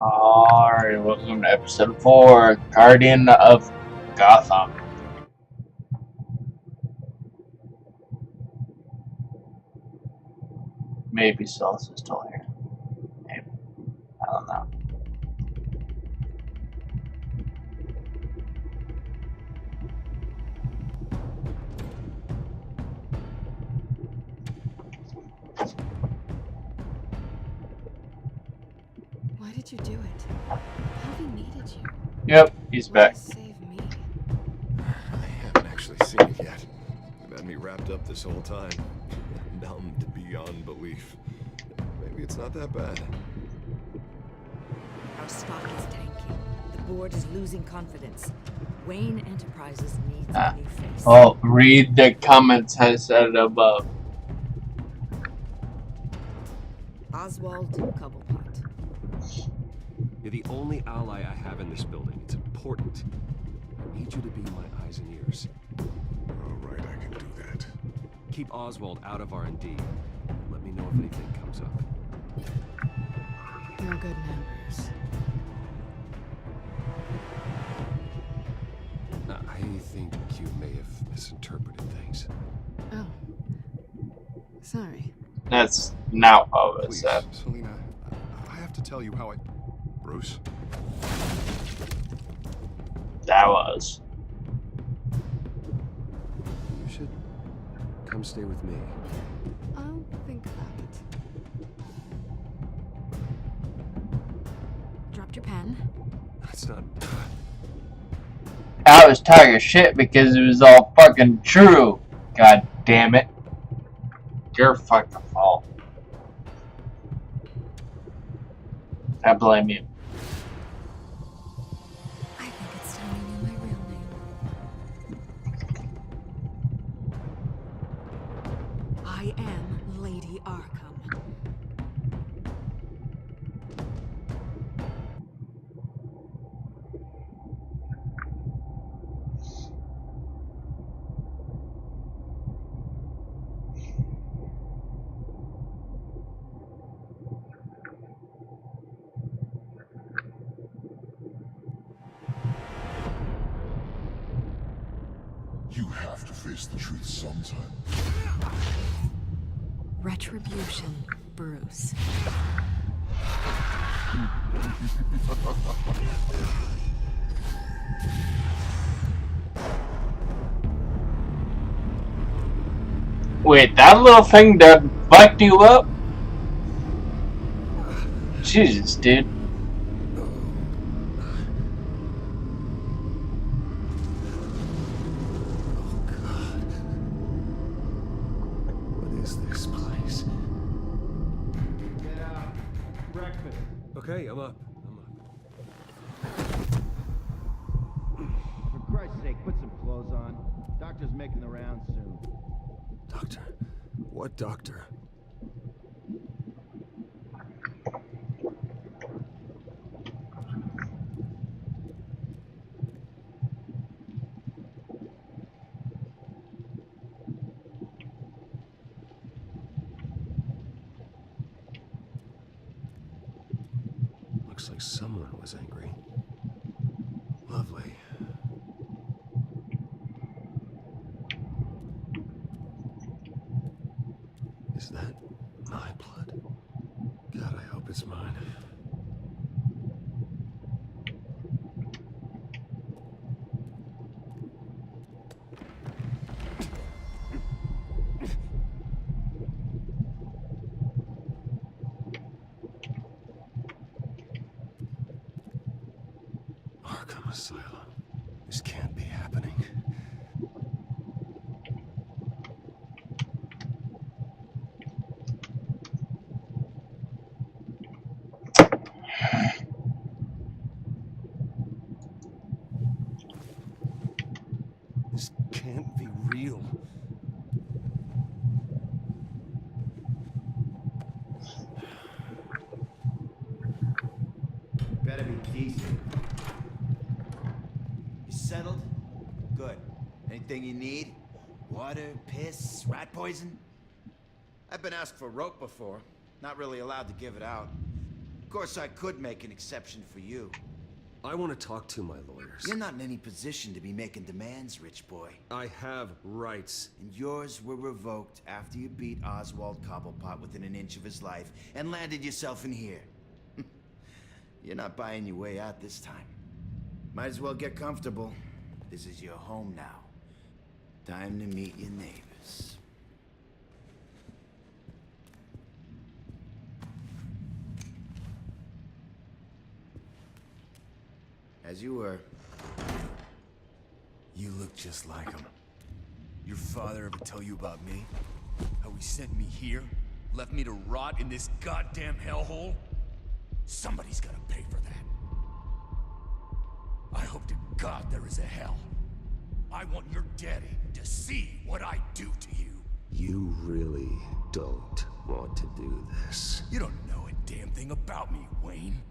Alright, welcome to episode 4, Guardian of Gotham. Maybe Cells is still here. Maybe. I don't know. Why did you do it? Harvey needed you. Yep, he's back. Save me. I haven't actually seen it yet. You've had me wrapped up this whole time. Numbed beyond belief. Maybe it's not that bad. Our stock is tanking. The board is losing confidence. Wayne Enterprises needs a new face. Oh, read the comments I said above. Oswald Cobblepot. You're the only ally I have in this building. It's important. I need you to be my eyes and ears. All right, I can do that. Keep Oswald out of R&D. Let me know if anything comes up. No good members. I think you may have misinterpreted things. Oh. Sorry. That's not what it Please, said. Selena, I have to tell you how I... Bruce? That was. You should come stay with me. I'll think about it. Dropped your pen. That's not... I was talking shit because it was all fucking true. God damn it. Your fucking fault. I blame you. I think it's time you knew my real name. I am Lady Arkham. You have to face the truth sometime. Retribution, Bruce. Wait, that little thing that fucked you up? Jesus, dude. What is this place? Get out. Breakfast. Okay, I'm up. For Christ's sake, put some clothes on. Doctor's making the rounds soon. Doctor? What doctor? Looks like someone was angry. Lovely. Is that my blood? God, I hope it's mine. Arkham Asylum. This can't be happening. This can't be real. Better be decent. You settled? Good. Anything you need? Water, piss, rat poison? I've been asked for rope before. Not really allowed to give it out. Of course, I could make an exception for you. I want to talk to my lawyers. You're not in any position to be making demands, rich boy. I have rights. And yours were revoked after you beat Oswald Cobblepot within an inch of his life and landed yourself in here. You're not buying your way out this time. Might as well get comfortable. This is your home now. Time to meet your neighbors. As you were. You look just like him. Your father ever tell you about me? How he sent me here? Left me to rot in this goddamn hellhole? Somebody's gotta pay for that. I hope to God there is a hell. I want your daddy to see what I do to you. You really don't want to do this. You don't know a damn thing about me, Wayne.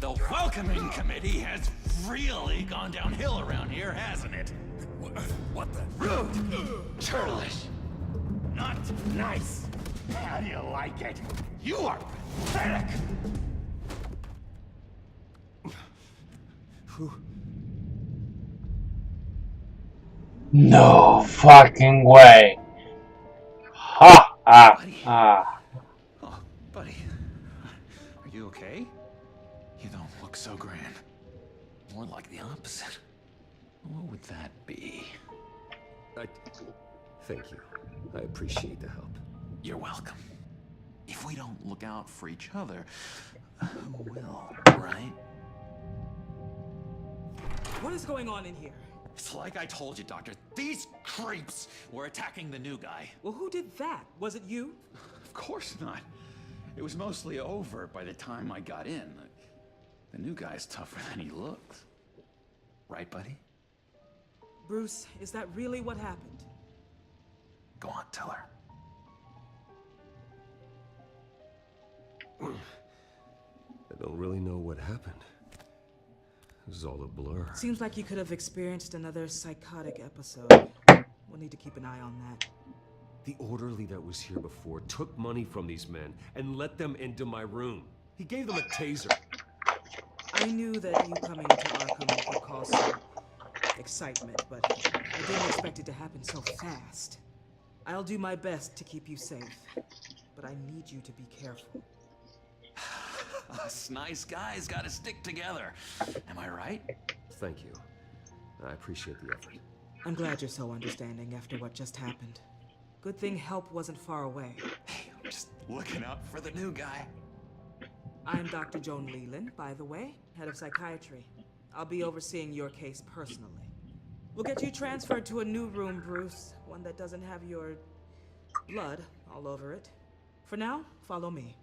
The welcoming committee has really gone downhill around here, hasn't it? What the? Rude! Churlish! Not nice! How do you like it? You are pathetic! No fucking way. Ha! Ah! Buddy. Ah! Oh, buddy. Are you okay? You don't look so grand. More like the opposite. What would that be? Thank you. I appreciate the help. You're welcome. If we don't look out for each other, who will, right? What is going on in here? It's like I told you, Doctor. These creeps were attacking the new guy. Well, who did that? Was it you? Of course not. It was mostly over by the time I got in. The new guy's tougher than he looks. Right, buddy? Bruce, is that really what happened? Go on, tell her. I don't really know what happened. This is all a blur. Seems like you could have experienced another psychotic episode. We'll need to keep an eye on that. The orderly that was here before took money from these men and let them into my room. He gave them a taser. I knew that you coming to Arkham would cause some excitement, but I didn't expect it to happen so fast. I'll do my best to keep you safe, but I need you to be careful. Us nice guys gotta stick together. Am I right? Thank you. I appreciate the effort. I'm glad you're so understanding after what just happened. Good thing help wasn't far away. Hey, I'm just looking out for the new guy. I'm Dr. Joan Leland, by the way, head of psychiatry. I'll be overseeing your case personally. We'll get you transferred to a new room, Bruce. One that doesn't have your blood all over it. For now, follow me.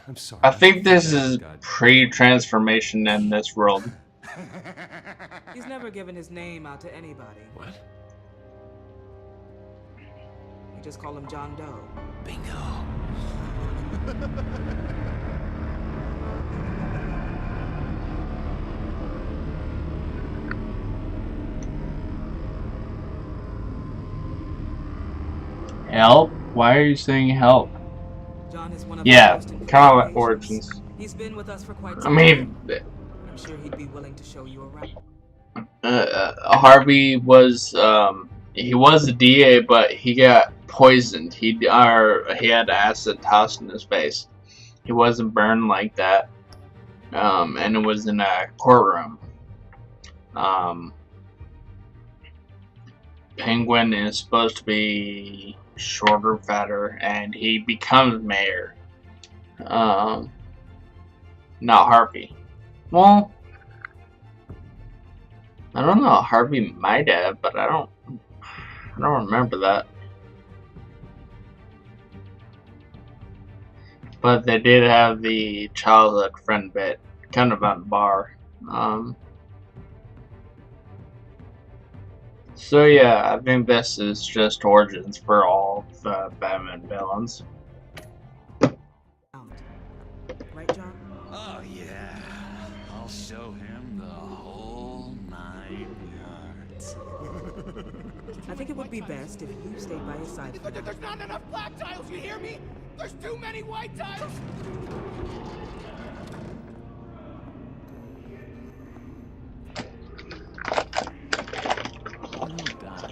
I'm sorry. I think this is pre-transformation in this world. He's never given his name out to anybody. What? We just call him John Doe. Bingo. Help? Why are you saying help? John is one of Yeah, our most important kind of patients. origins. He's been with us for quite I some mean, time. I'm sure he'd be willing to show you around. Harvey was he was a DA, but he got poisoned. He had acid tossed in his face. He wasn't burned like that, and it was in a courtroom. Penguin is supposed to be shorter, fatter, and he becomes mayor. Not Harvey. Well, I don't know. Harvey might have, but I don't remember that. But they did have the childhood friend bit, kind of on the bar. So yeah, I think this is just origins for all the Batman villains. Right, John? Oh, yeah. I'll show him the whole 9 yards. I think it would be best if you stayed by his side for now. There's not enough black tiles, you hear me? There's too many white tiles! You know, Doc,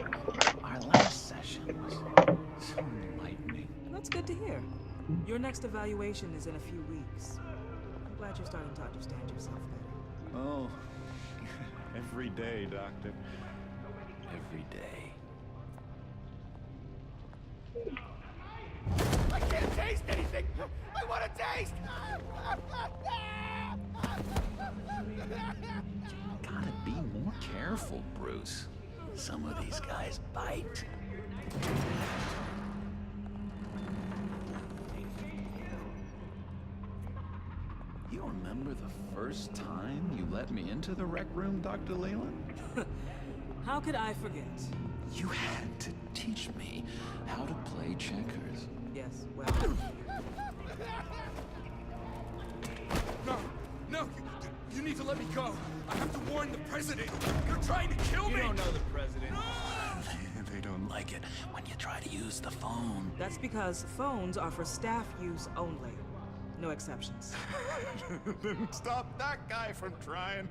our last session was so enlightening. That's good to hear. Your next evaluation is in a few weeks. I'm glad you're starting to understand yourself better. Oh, every day, Doctor. Every day. I can't taste anything! I want to taste! Gotta be more careful, Bruce. Some of these guys bite. You remember the first time you let me into the rec room, Dr. Leland? How could I forget? You had to teach me how to play checkers. Yes, well... No, you need to let me go. I have to warn the president. You're trying to kill me. You don't know the president. They don't like it when you try to use the phone. That's because phones are for staff use only. No exceptions. Then stop that guy from trying.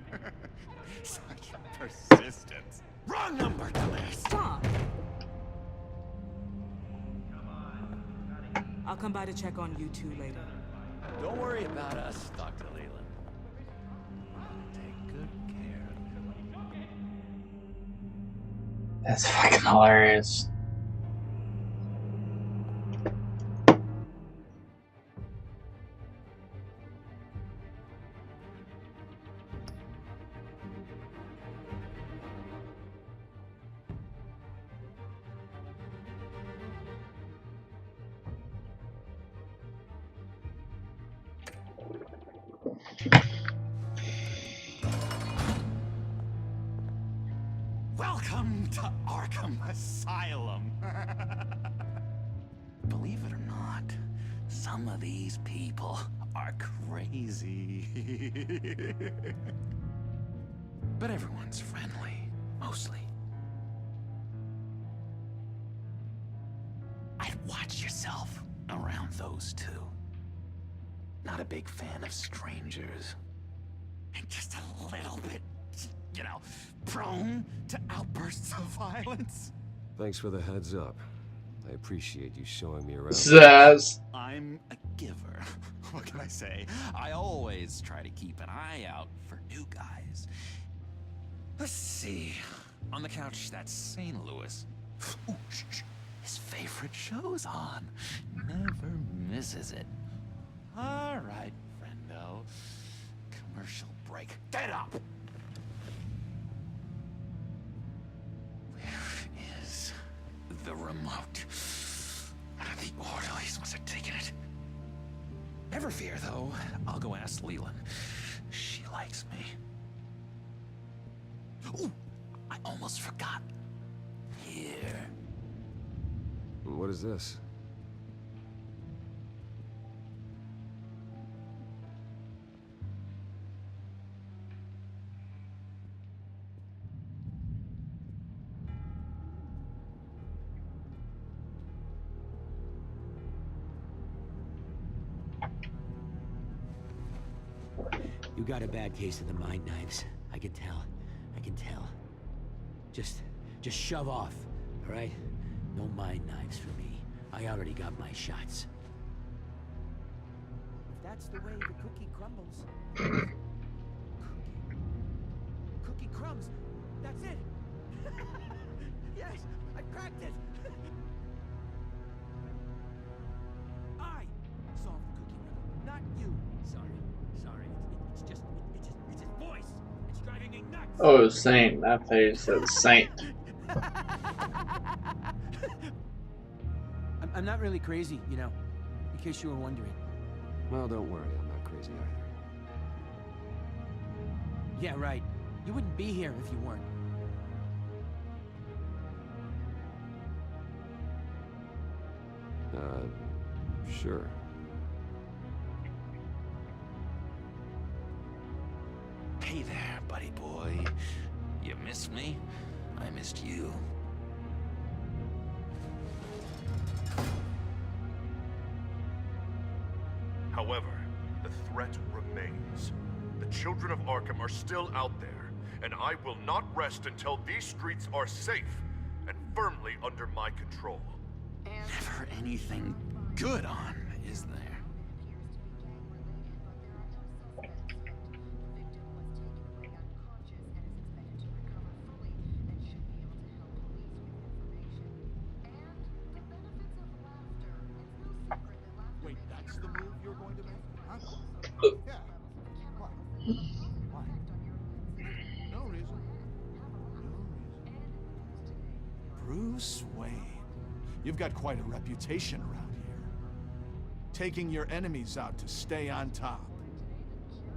Such persistence. Wrong number, Claire. Stop! I'll come by to check on you two later. Don't worry about us, Dr. Leland. Take good care of him. That's fucking hilarious. Welcome to Arkham Asylum. Believe it or not, some of these people are crazy. But everyone's friendly, mostly. I'd watch yourself around those two. Not a big fan of strangers. And just a little bit, you know, prone to outbursts of violence. Thanks for the heads up. I appreciate you showing me around. Says. I'm a giver. What can I say? I always try to keep an eye out for new guys. Let's see. On the couch, that's St. Louis. Ooh, shh. His favorite show's on. Never misses it. All right, friendo. Commercial break. Get up! Where is the remote? The orderlies must have taken it. Never fear, though. I'll go ask Leland. She likes me. Ooh, I almost forgot. Here. What is this? You got a bad case of the mind knives. I can tell. I can tell. Just shove off, all right? No mind knives for me. I already got my shots. If that's the way the cookie crumbles. Cookie crumbs. That's it. Yes, I cracked it. I solved the cookie riddle, not you. Sorry. It's just his voice. It's driving me nuts. Oh, Saint. That face says Saint. I'm not really crazy, you know, in case you were wondering. Well, don't worry, I'm not crazy Yeah, right. You wouldn't be here if you weren't. Sure. Hey there, buddy boy. You missed me? I missed you. However, the threat remains. The children of Arkham are still out there, and I will not rest until these streets are safe and firmly under my control. Never anything good on, is there? Wait, that's the move you're going to make? Huh? Yeah. What? Why? No reason. No reason. Bruce Wayne. You've got quite a reputation around here. Taking your enemies out to stay on top.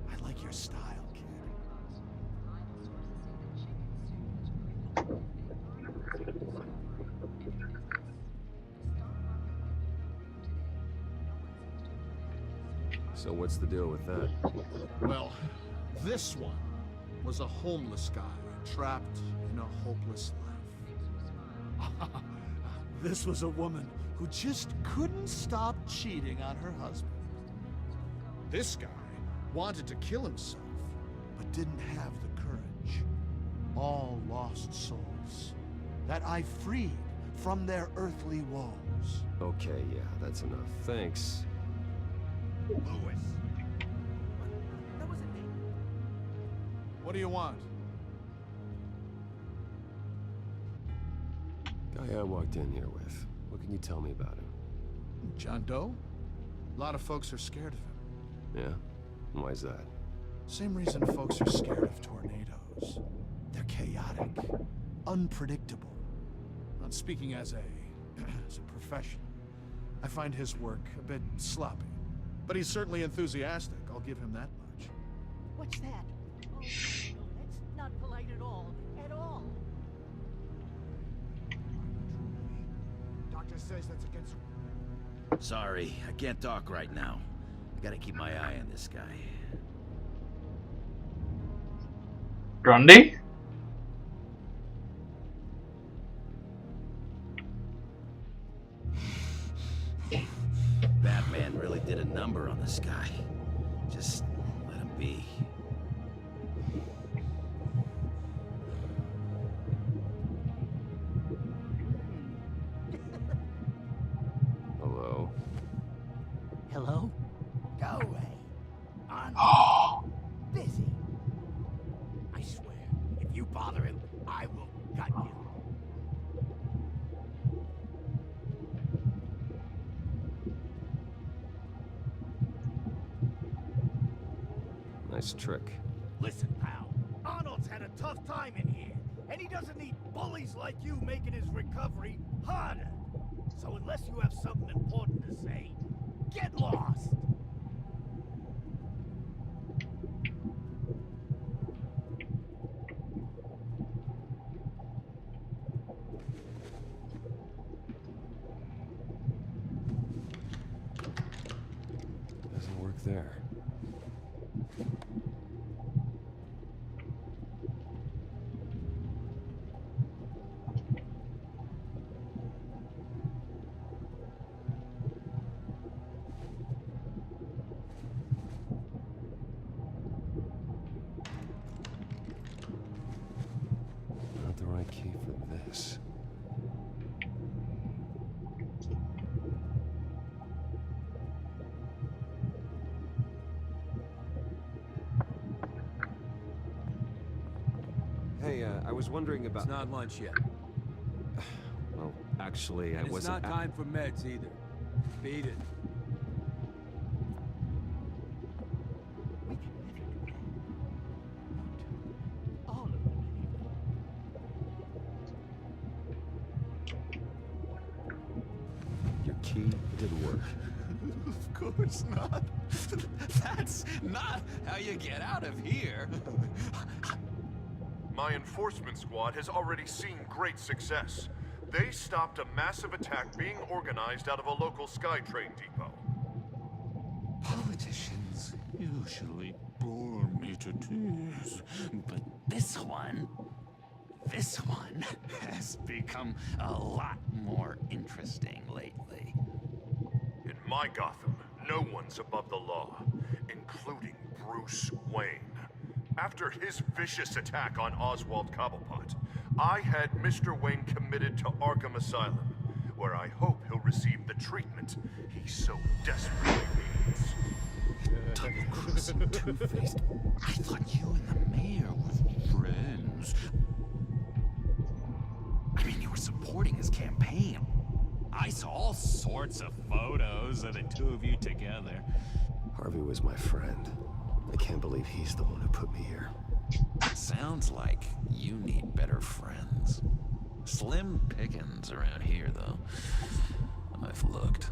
I like your style, kid. So what's the deal with that? Well, this one was a homeless guy trapped in a hopeless life. This was a woman who just couldn't stop cheating on her husband. This guy wanted to kill himself, but didn't have the courage. All lost souls that I freed from their earthly woes. Okay, yeah, that's enough. Thanks. Lewis. That wasn't me. What do you want? Guy I walked in here with. What can you tell me about him? John Doe? A lot of folks are scared of him. Yeah? And why's that? Same reason folks are scared of tornadoes. They're chaotic, unpredictable. Not speaking as a professional, I find his work a bit sloppy. But he's certainly enthusiastic, I'll give him that much. What's that? Oh, no, that's not polite at all. At all. Doctor says that's against... Sorry, I can't talk right now. I gotta keep my eye on this guy. Grundy? Batman really did a number on this guy. Just let him be. Hello? Hello? Go away. I'm busy. I swear, if you bother him, I will gut you. Nice trick. Listen, pal. Arnold's had a tough time in here, and he doesn't need bullies like you making his recovery harder. So unless you have something important to say, get lost. Doesn't work there. Not the right key for this. Hey, I was wondering about... It's not lunch yet. Well, actually, I And it's wasn't... not time for meds either. Beat it. We can never do that. All of them, anyway. Your key didn't work. Of course not. That's not how you get out of here. My enforcement squad has already seen great success. They stopped a massive attack being organized out of a local SkyTrain depot. Politicians usually bore me to tears, but this one has become a lot more interesting lately. In my Gotham, no one's above the law, including Bruce Wayne. After his vicious attack on Oswald Cobblepot, I had Mr. Wayne committed to Arkham Asylum, where I hope he'll receive the treatment he so desperately needs. Double-crossing Two-Faced. I thought you and the mayor were friends. I mean, you were supporting his campaign. I saw all sorts of photos of the two of you together. Harvey was my friend. I can't believe he's the one who put me here. Sounds like you need better friends. Slim pickings around here, though. I've looked.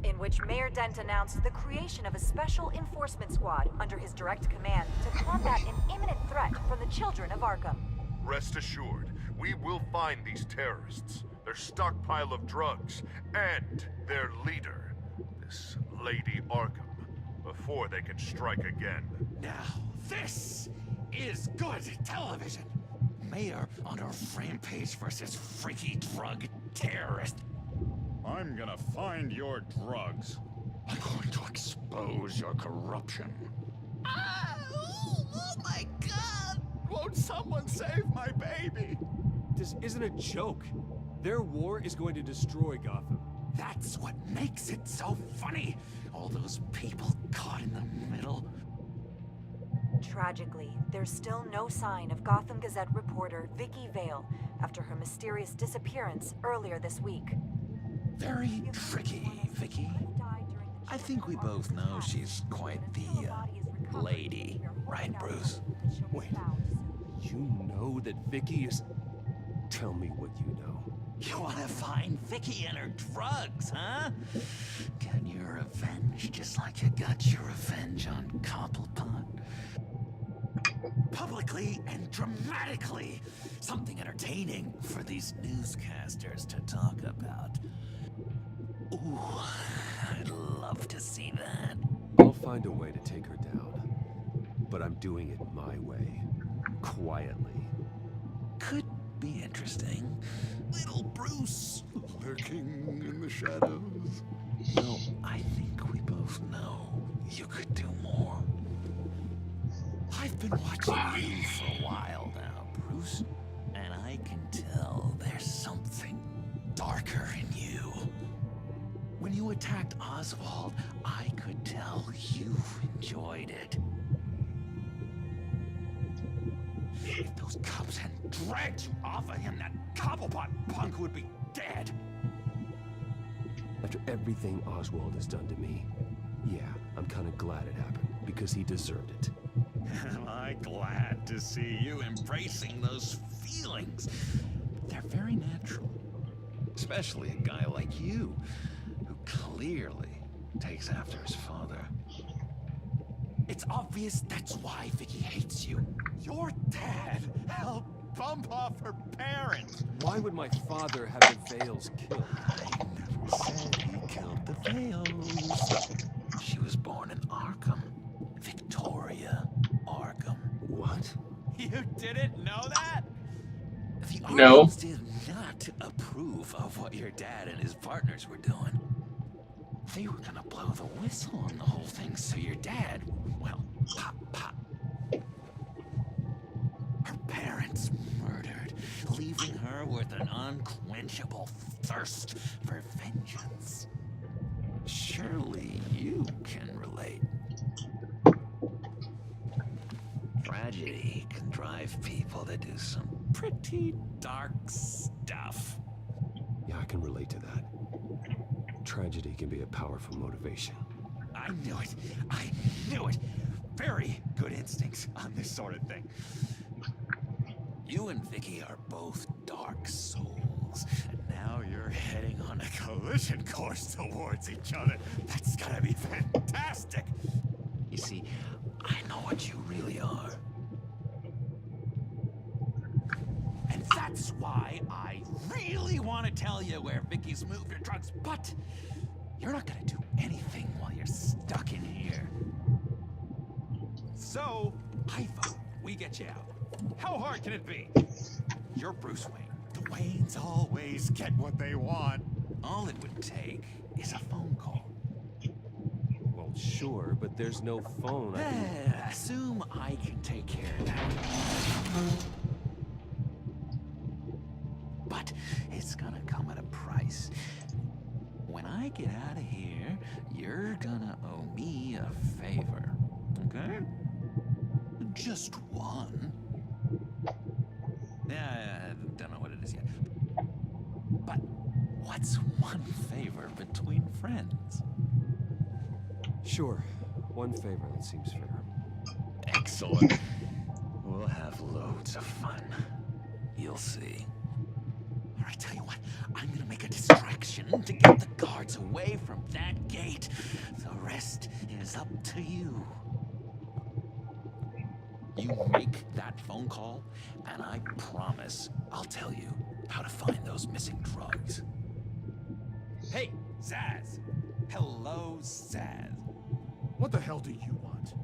In which Mayor Dent announced the creation of a special enforcement squad under his direct command to combat an imminent threat from the children of Arkham. Rest assured, we will find these terrorists, their stockpile of drugs, and their leader, this Lady Arkham, before they can strike again. Now, this is good television. Mayor on a rampage versus freaky drug terrorist. I'm gonna find your drugs. I'm going to expose your corruption. Oh my God! Won't someone save my baby? This isn't a joke. Their war is going to destroy Gotham. That's what makes it so funny. All those people caught in the middle. Tragically, there's still no sign of Gotham Gazette reporter Vicky Vale after her mysterious disappearance earlier this week. Very tricky, Vicky. I think we both know she's quite the lady, right, Bruce? Wait, you know that Vicky is... Tell me what you know. You want to find Vicky and her drugs, huh? Get your revenge just like you got your revenge on Cobblepot. Publicly and dramatically. Something entertaining for these newscasters to talk about. Ooh, I'd love to see that. I'll find a way to take her down. But I'm doing it my way. Quietly. Could be interesting. Little Bruce lurking in the shadows. Well, I think we both know you could do more. I've been watching you for a while now, Bruce, and I can tell there's something darker in you. When you attacked Oswald, I could tell you enjoyed it. If those cops hadn't dragged you off of him, that Cobblepot punk would be dead. After everything Oswald has done to me, yeah, I'm kind of glad it happened, because he deserved it. Am I glad to see you embracing those feelings? They're very natural. Especially a guy like you, who clearly takes after his father. It's obvious that's why Vicky hates you. Your dad helped bump off her parents. Why would my father have the Vales killed? I never said he killed the Vales. She was born in Arkham. Victoria Arkham. What? You didn't know that? The No. Arkhams did not approve of what your dad and his partners were doing. They were gonna blow the whistle on the whole thing, so your dad, well, pop, pop. Her parents murdered, leaving her with an unquenchable thirst for vengeance. Surely you can relate. Tragedy can drive people to do some pretty dark stuff. Yeah, I can relate to that. Tragedy can be a powerful motivation. I knew it. I knew it. Very good instincts on this sort of thing. You and Vicky are both dark souls, and now you're heading on a collision course towards each other. That's gotta be fantastic. You see, I know what you really are. And that's why I really want to tell you where Vicky's moved her drugs, but you're not gonna do anything while you're stuck in here. So, I vote we get you out. How hard can it be? You're Bruce Wayne. The Waynes always get what they want. All it would take is a phone call. Well, sure, but there's no phone. Assume I can take care of that. But it's gonna come at a price. When I get out of here, you're gonna owe me a favor, okay? Just one. Yeah, I don't know what it is yet. But what's one favor between friends? Sure. One favor, that seems fair. Excellent. We'll have loads of fun. You'll see. All right, tell you what, I'm gonna make a distraction to get the guards away from that gate. The rest is up to you. You make that phone call, and I promise I'll tell you how to find those missing drugs. Hey, Zaz. Hello, Zaz. What the hell do you want?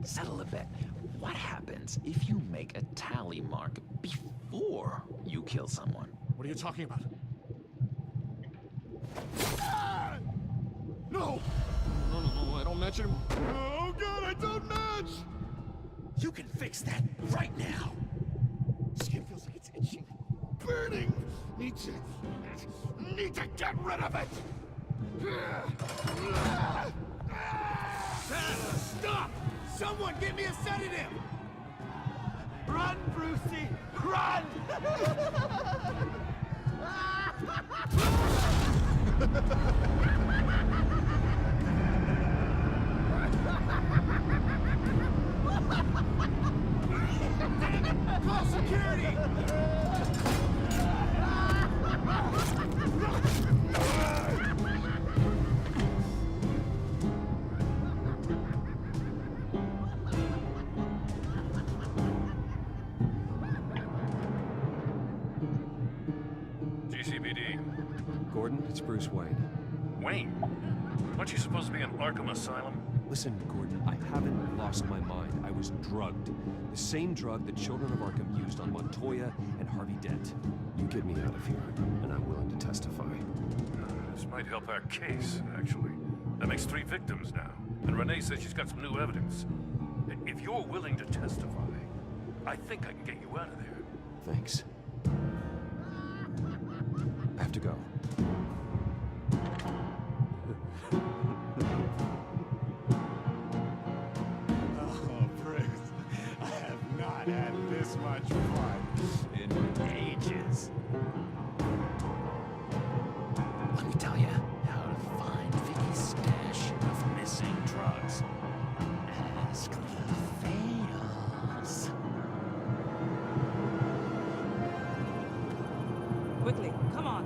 Settle a bet. What happens if you make a tally mark before you kill someone? What are you talking about? Ah! No! No, I don't match him. Oh god, I don't match! You can fix that right now. Skin feels like it's itching. Burning! Need to get rid of it! Stop! Someone give me a sedative! Run, Brucey! Run! Call security! GCPD. Gordon, it's Bruce Wayne. Wayne? Aren't you supposed to be in Arkham Asylum? Listen, Gordon, I haven't lost my mind. I was drugged. The same drug the children of Arkham used on Montoya and Harvey Dent. You get me out of here, and I'm willing to testify. This might help our case, actually. That makes 3 victims now, and Renee says she's got some new evidence. If you're willing to testify, I think I can get you out of there. Thanks. I have to go. Oh, Bruce, I have not had this much fun in ages. Let me tell you how to find Vicky's stash of missing drugs. Ask the fails. Quickly, come on.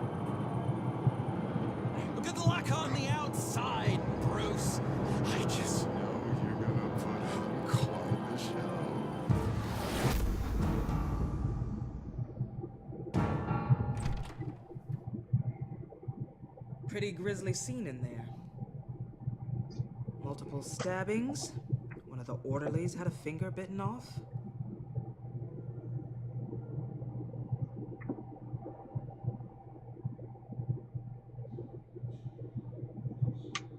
Good luck on the outside, Bruce. I just know you're gonna put on quite the show. Pretty grisly scene in there. Multiple stabbings. One of the orderlies had a finger bitten off.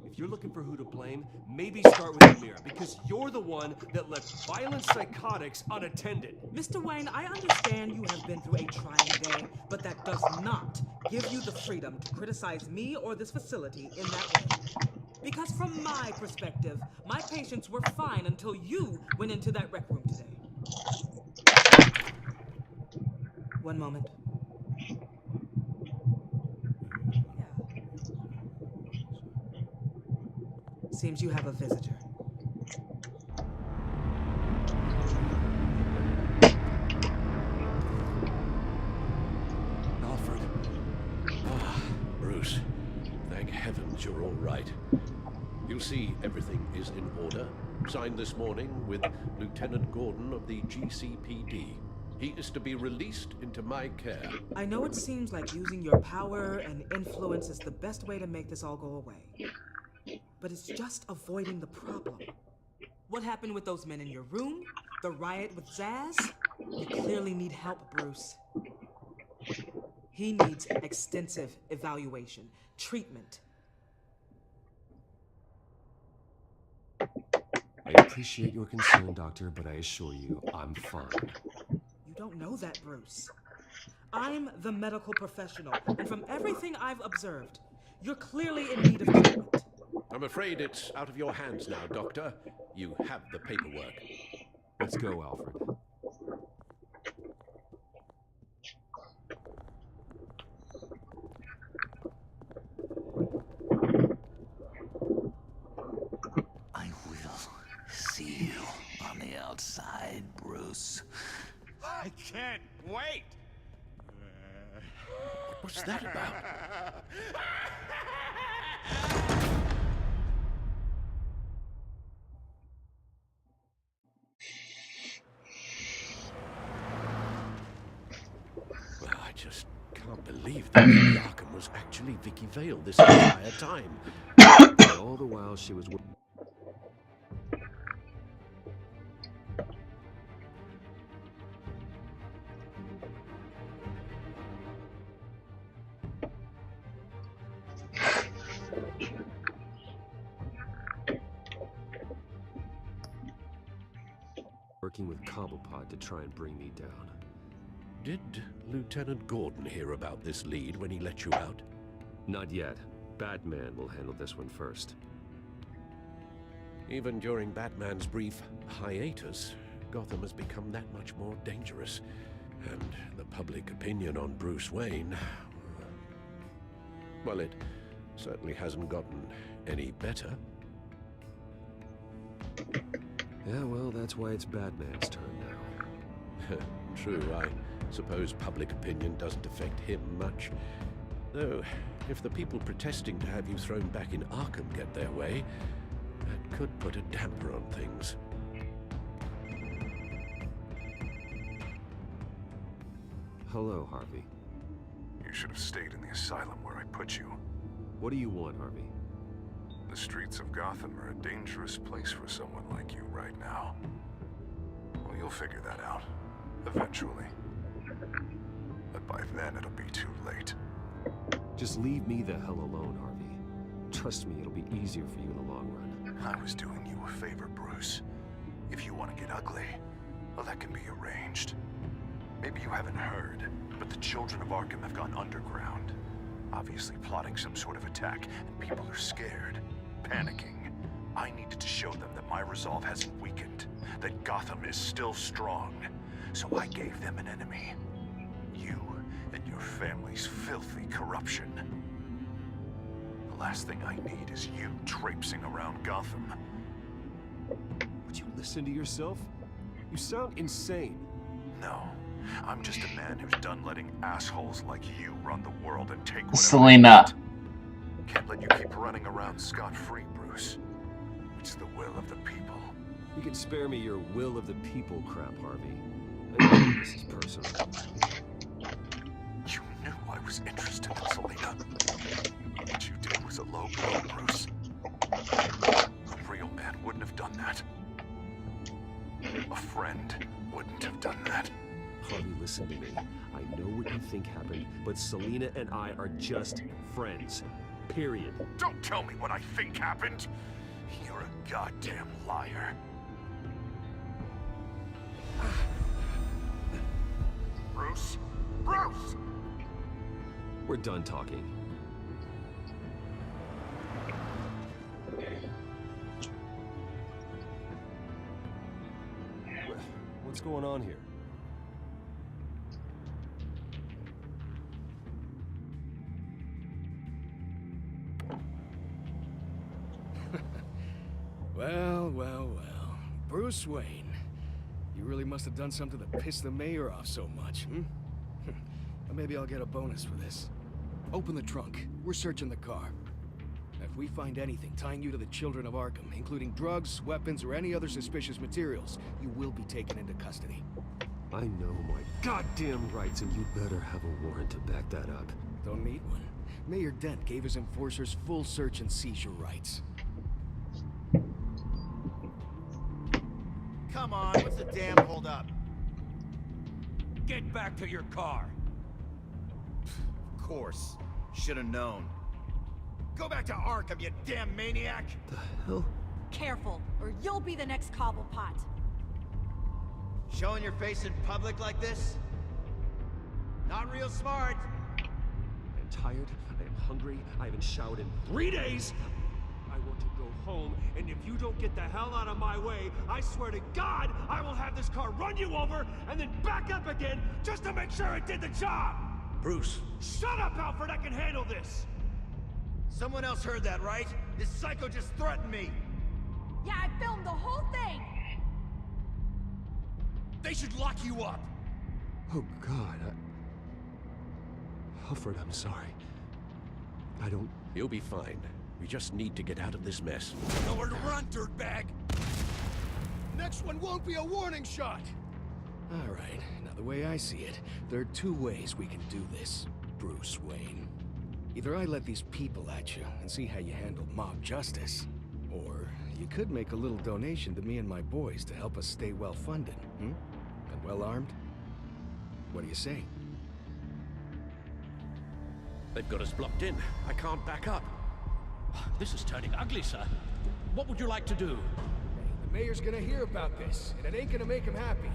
If you're looking for who to blame, maybe start with Amira, because you're the one that left violent psychotics unattended. Mr. Wayne, I understand you have been through a trying day, but that does not give you the freedom to criticize me or this facility in that way. Because from my perspective, my patients were fine until you went into that rec room today. One moment. Seems you have a visitor. Alfred, means you're all right. You'll see everything is in order. Signed this morning with Lieutenant Gordon of the GCPD. He is to be released into my care. I know it seems like using your power and influence is the best way to make this all go away. But it's just avoiding the problem. What happened with those men in your room? The riot with Zaz? You clearly need help, Bruce. He needs extensive evaluation, treatment. I appreciate your concern, Doctor, but I assure you, I'm fine. You don't know that, Bruce. I'm the medical professional, and from everything I've observed, you're clearly in need of treatment. I'm afraid it's out of your hands now, Doctor. You have the paperwork. Let's go, Alfred. I will see you on the outside, Bruce. I can't wait! What's that about? Well, I just can't believe that Lady Arkham was actually Vicky Vale this entire time. And all the while she was... working with Cobblepot to try and bring me down. Did Lieutenant Gordon hear about this lead when he let you out? Not yet. Batman will handle this one first. Even during Batman's brief hiatus, Gotham has become that much more dangerous. And the public opinion on Bruce Wayne... well, it certainly hasn't gotten any better. Yeah, well, that's why it's Batman's turn now. True, I suppose public opinion doesn't affect him much. Though, if the people protesting to have you thrown back in Arkham get their way, that could put a damper on things. Hello, Harvey. You should have stayed in the asylum where I put you. What do you want, Harvey? The streets of Gotham are a dangerous place for someone like you right now. Well, you'll figure that out. Eventually. But by then, it'll be too late. Just leave me the hell alone, Harvey. Trust me, it'll be easier for you in the long run. I was doing you a favor, Bruce. If you want to get ugly, well, that can be arranged. Maybe you haven't heard, but the children of Arkham have gone underground. Obviously plotting some sort of attack, and people are scared, panicking. I needed to show them that my resolve hasn't weakened, that Gotham is still strong. So I gave them an enemy. You and your family's filthy corruption. The last thing I need is you traipsing around Gotham. Would you listen to yourself? You sound insane. No, I'm just a man who's done letting assholes like you run the world and take whatever. Selina. Can't let you keep running around scot-free, Bruce. It's the will of the people. You can spare me your will of the people crap, Harvey. I know this is personal. You knew I was interested in Selina. What you did was a low blow, Bruce. A real man wouldn't have done that. A friend wouldn't have done that. Harvey, listen to me. I know what you think happened, but Selina and I are just friends. Period. Don't tell me what I think happened. You're a goddamn liar. Bruce? Bruce! We're done talking. What's going on here? Well, well, well. Bruce Wayne. You really must have done something to piss the mayor off so much, hmm? Or maybe I'll get a bonus for this. Open the trunk. We're searching the car. If we find anything tying you to the children of Arkham, including drugs, weapons, or any other suspicious materials, you will be taken into custody. I know my goddamn rights, and you'd better have a warrant to back that up. Don't need one. Mayor Dent gave his enforcers full search and seizure rights. Come on, what's the damn hold up? Get back to your car. Of course. Should have known. Go back to Arkham, you damn maniac! The hell? Careful, or you'll be the next Cobblepot. Showing your face in public like this? Not real smart. I'm tired, I am hungry, I haven't showered in 3 days! I want to go home, and if you don't get the hell out of my way, I swear to God, I will have this car run you over, and then back up again, just to make sure it did the job! Bruce. Shut up, Alfred, I can handle this! Someone else heard that, right? This psycho just threatened me! Yeah, I filmed the whole thing! They should lock you up! Oh God, Alfred, I'm sorry. I don't... You'll be fine. We just need to get out of this mess. Nowhere to run, dirtbag! Next one won't be a warning shot! Alright, now the way I see it, there are two ways we can do this, Bruce Wayne. Either I let these people at you and see how you handle mob justice, or you could make a little donation to me and my boys to help us stay well-funded, And well-armed? What do you say? They've got us blocked in. I can't back up. This is turning ugly, sir. What would you like to do? The mayor's gonna hear about this, and it ain't gonna make him happy.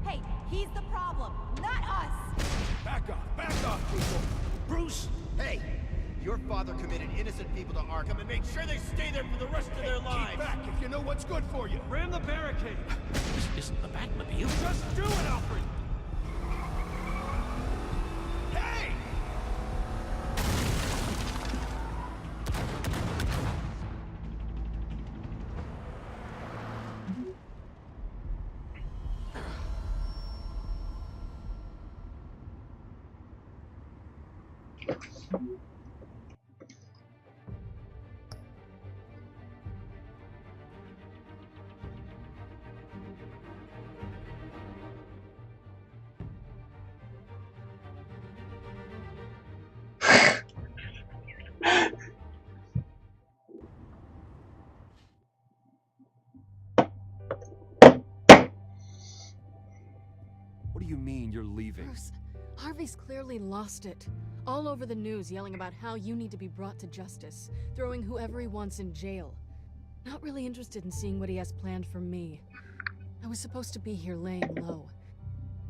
Hey, he's the problem, not us! Back off, people! Bruce! Hey! Your father committed innocent people to Arkham and made sure they stay there for the rest of their lives! Keep back if you know what's good for you! Ram the barricade! This isn't the Batmobile. Just do it, Alfred! Hey! What do you mean you're leaving? Bruce, Harvey's clearly lost it. All over the news yelling about how you need to be brought to justice, throwing whoever he wants in jail. Not really interested in seeing what he has planned for me. I was supposed to be here laying low.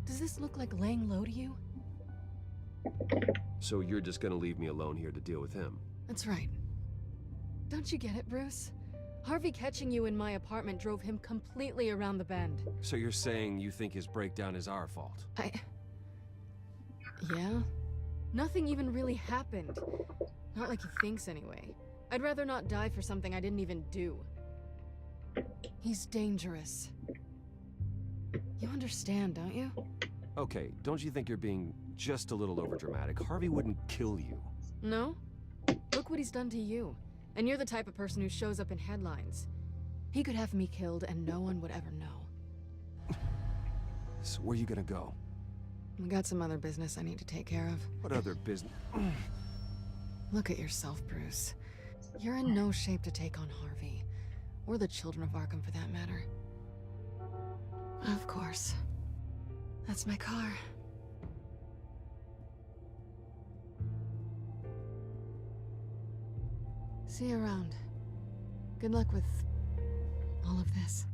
Does this look like laying low to you? So you're just gonna leave me alone here to deal with him? That's right. Don't you get it, Bruce? Harvey catching you in my apartment drove him completely around the bend. So you're saying you think his breakdown is our fault? Yeah? Nothing even really happened. Not like he thinks, anyway. I'd rather not die for something I didn't even do. He's dangerous. You understand, don't you? Okay, don't you think you're being just a little overdramatic? Harvey wouldn't kill you. No? Look what he's done to you. And you're the type of person who shows up in headlines. He could have me killed and no one would ever know. So where are you gonna go? I got some other business I need to take care of. What other business? Look at yourself, Bruce. You're in no shape to take on Harvey. Or the children of Arkham, for that matter. Of course. That's my car. See you around. Good luck with all of this.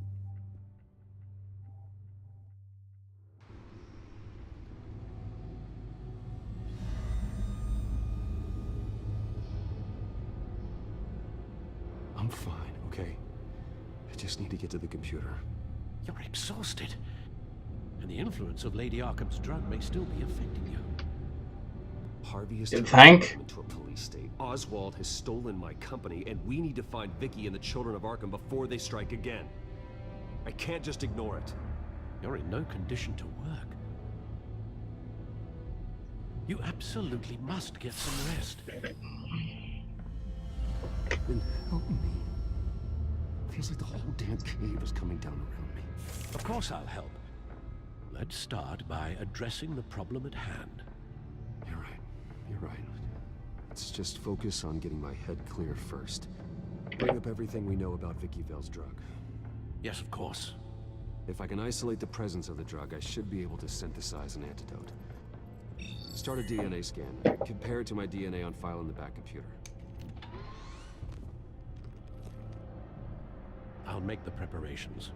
I'm fine, okay? I just need to get to the computer. You're exhausted. And the influence of Lady Arkham's drug may still be affecting you. Harvey is You turning think? Arkham into a police state. Oswald has stolen my company, and we need to find Vicky and the children of Arkham before they strike again. I can't just ignore it. You're in no condition to work. You absolutely must get some rest. Then help me. Feels like the whole damn cave is coming down around me. Of course I'll help. Let's start by addressing the problem at hand. You're right. You're right. Let's just focus on getting my head clear first. Bring up everything we know about Vicky Vale's drug. Yes, of course. If I can isolate the presence of the drug, I should be able to synthesize an antidote. Start a DNA scan. Compare it to my DNA on file in the back computer. I'll make the preparations.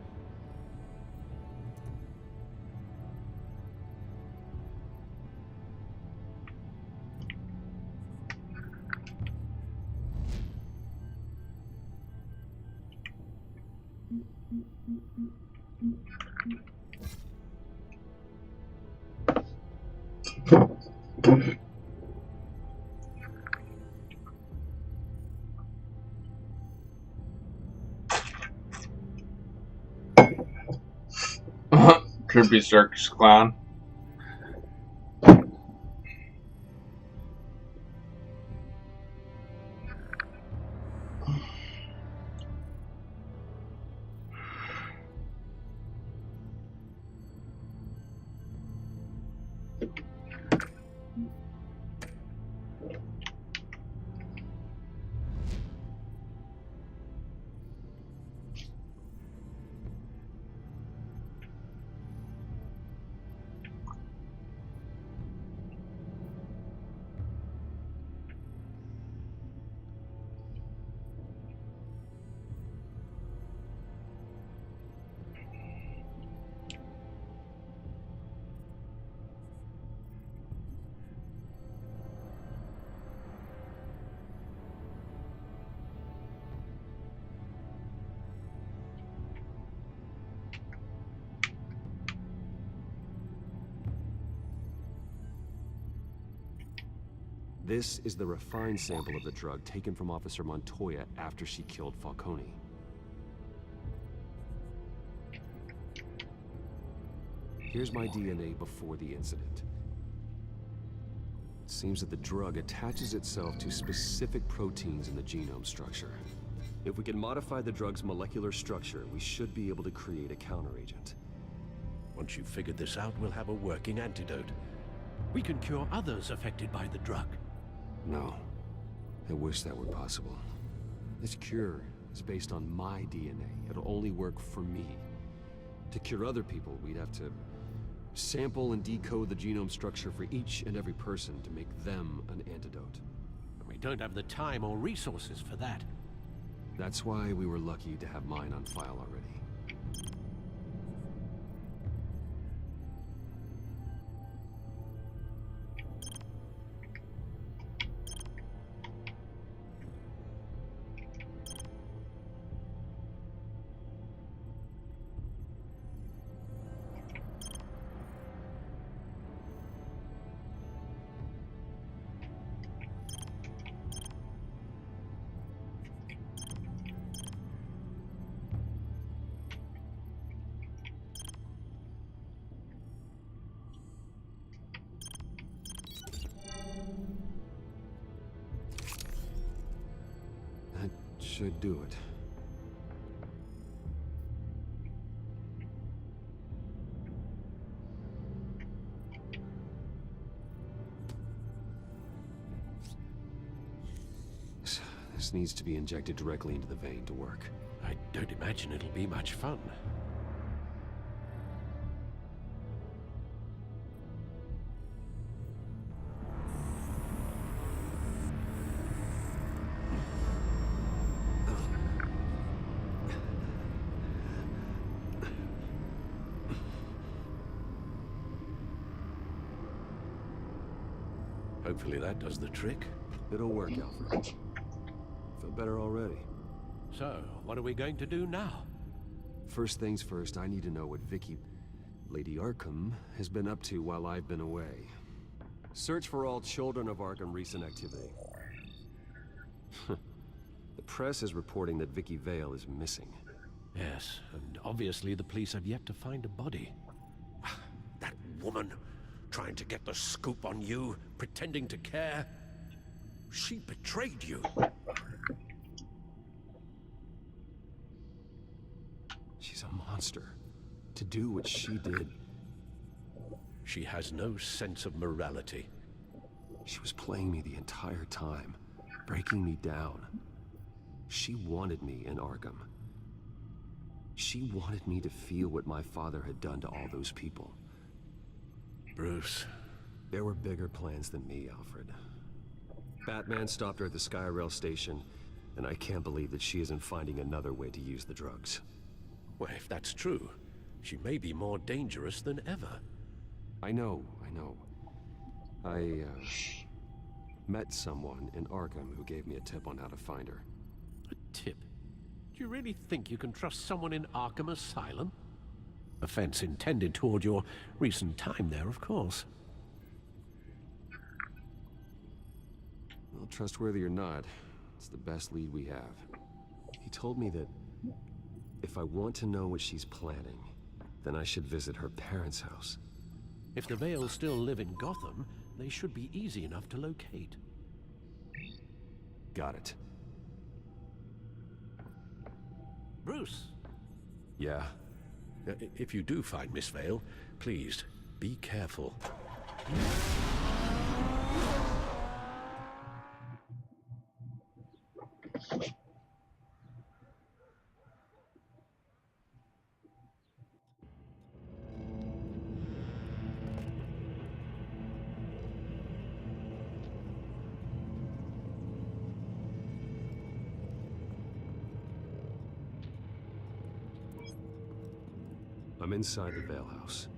Creepy circus clown. This is the refined sample of the drug taken from Officer Montoya after she killed Falcone. Here's my DNA before the incident. It seems that the drug attaches itself to specific proteins in the genome structure. If we can modify the drug's molecular structure, we should be able to create a counteragent. Once you've figured this out, we'll have a working antidote. We can cure others affected by the drug. No. I wish that were possible. This cure is based on my DNA. It'll only work for me. To cure other people, we'd have to sample and decode the genome structure for each and every person to make them an antidote. We don't have the time or resources for that. That's why we were lucky to have mine on file already. Should do it. This needs to be injected directly into the vein to work. I don't imagine it'll be much fun. Hopefully that does the trick. It'll work, Alfred. Feel better already. So, what are we going to do now? First things first, I need to know what Vicky, Lady Arkham, has been up to while I've been away. Search for all children of Arkham recent activity. The press is reporting that Vicky Vale is missing. Yes, and obviously the police have yet to find a body. That woman, trying to get the scoop on you, pretending to care. She betrayed you. a monster. To do what she did. She has no sense of morality. She was playing me the entire time, breaking me down. She wanted me in Arkham. She wanted me to feel what my father had done to all those people. Bruce. There were bigger plans than me, Alfred. Batman stopped her at the Skyrail station, and I can't believe that she isn't finding another way to use the drugs. Well, if that's true, she may be more dangerous than ever. I know. I met someone in Arkham who gave me a tip on how to find her. A tip? Do you really think you can trust someone in Arkham Asylum? Offense intended toward your recent time there, of course. Well, trustworthy or not, it's the best lead we have. He told me that if I want to know what she's planning, then I should visit her parents' house. If the Vales still live in Gotham, they should be easy enough to locate. Got it. Bruce? Yeah? If you do find Miss Vale, please, be careful. I'm inside the Vale house.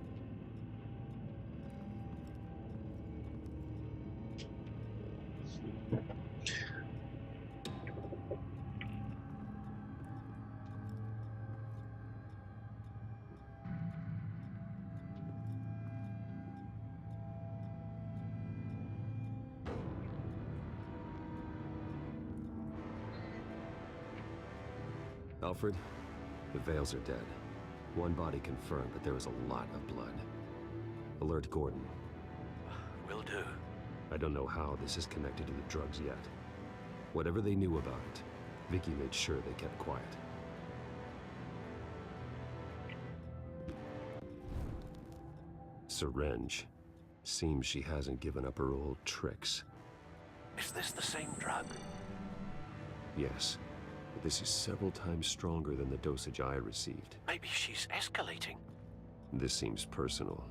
Alfred, the Vales are dead. One body confirmed, but there was a lot of blood. Alert Gordon. Will do. I don't know how this is connected to the drugs yet. Whatever they knew about it, Vicky made sure they kept quiet. Syringe. Seems she hasn't given up her old tricks. Is this the same drug? Yes, but this is several times stronger than the dosage I received. Maybe she's escalating. This seems personal.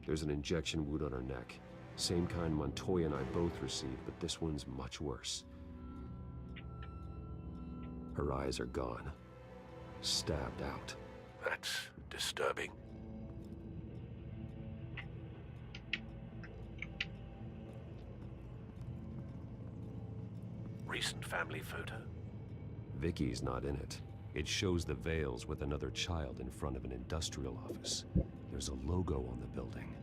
There's an injection wound on her neck. Same kind Montoya and I both received, but this one's much worse. Her eyes are gone. Stabbed out. That's disturbing. Recent family photo? Vicky's not in it. It shows the Vales with another child in front of an industrial office. There's a logo on the building.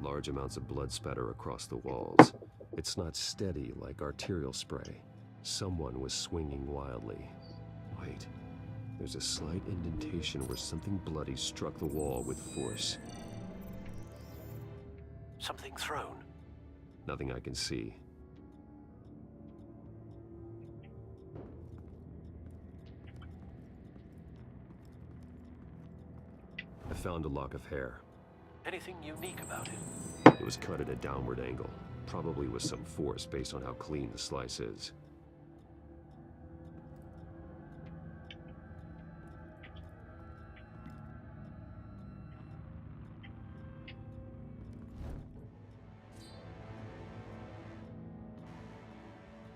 Large amounts of blood spatter across the walls. It's not steady like arterial spray. Someone was swinging wildly. Wait. There's a slight indentation where something bloody struck the wall with force. Something thrown? Nothing I can see. I found a lock of hair. Anything unique about it? It was cut at a downward angle, probably with some force based on how clean the slice is.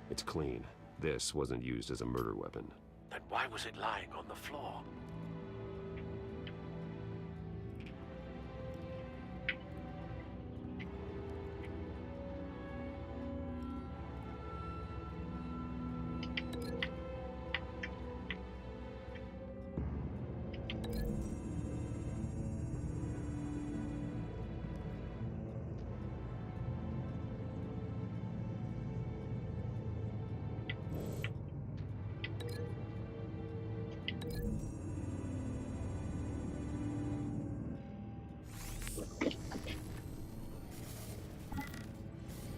It's clean. This wasn't used as a murder weapon. Then why was it lying on the floor?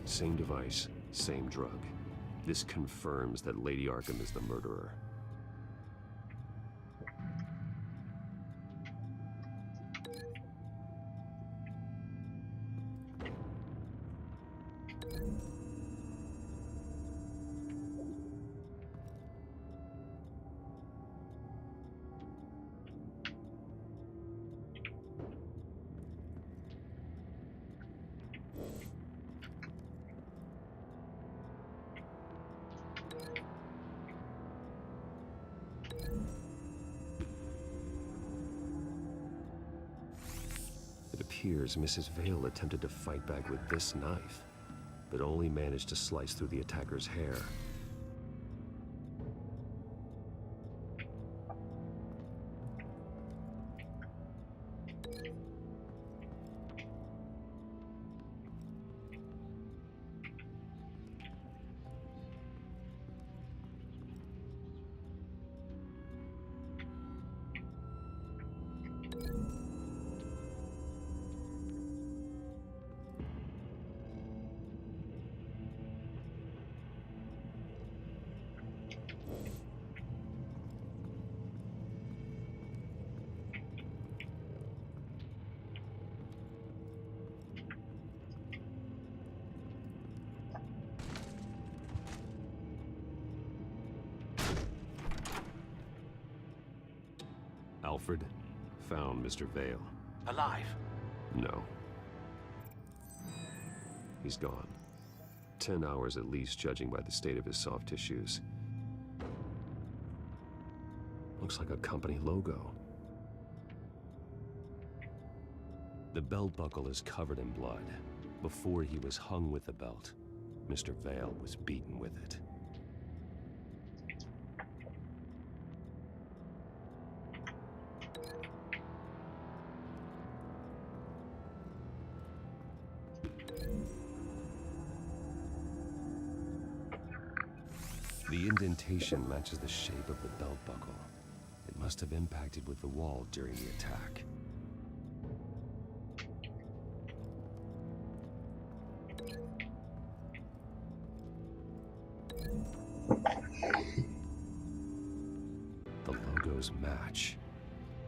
Same device, same drug. This confirms that Lady Arkham is the murderer. It appears Mrs. Vale attempted to fight back with this knife, but only managed to slice through the attacker's hair. Alfred found Mr. Vale. Alive? No. He's gone. 10 hours at least, judging by the state of his soft tissues. Looks like a company logo. The belt buckle is covered in blood. Before he was hung with the belt, Mr. Vale was beaten with it. The indentation matches the shape of the belt buckle. It must have impacted with the wall during the attack. The logos match.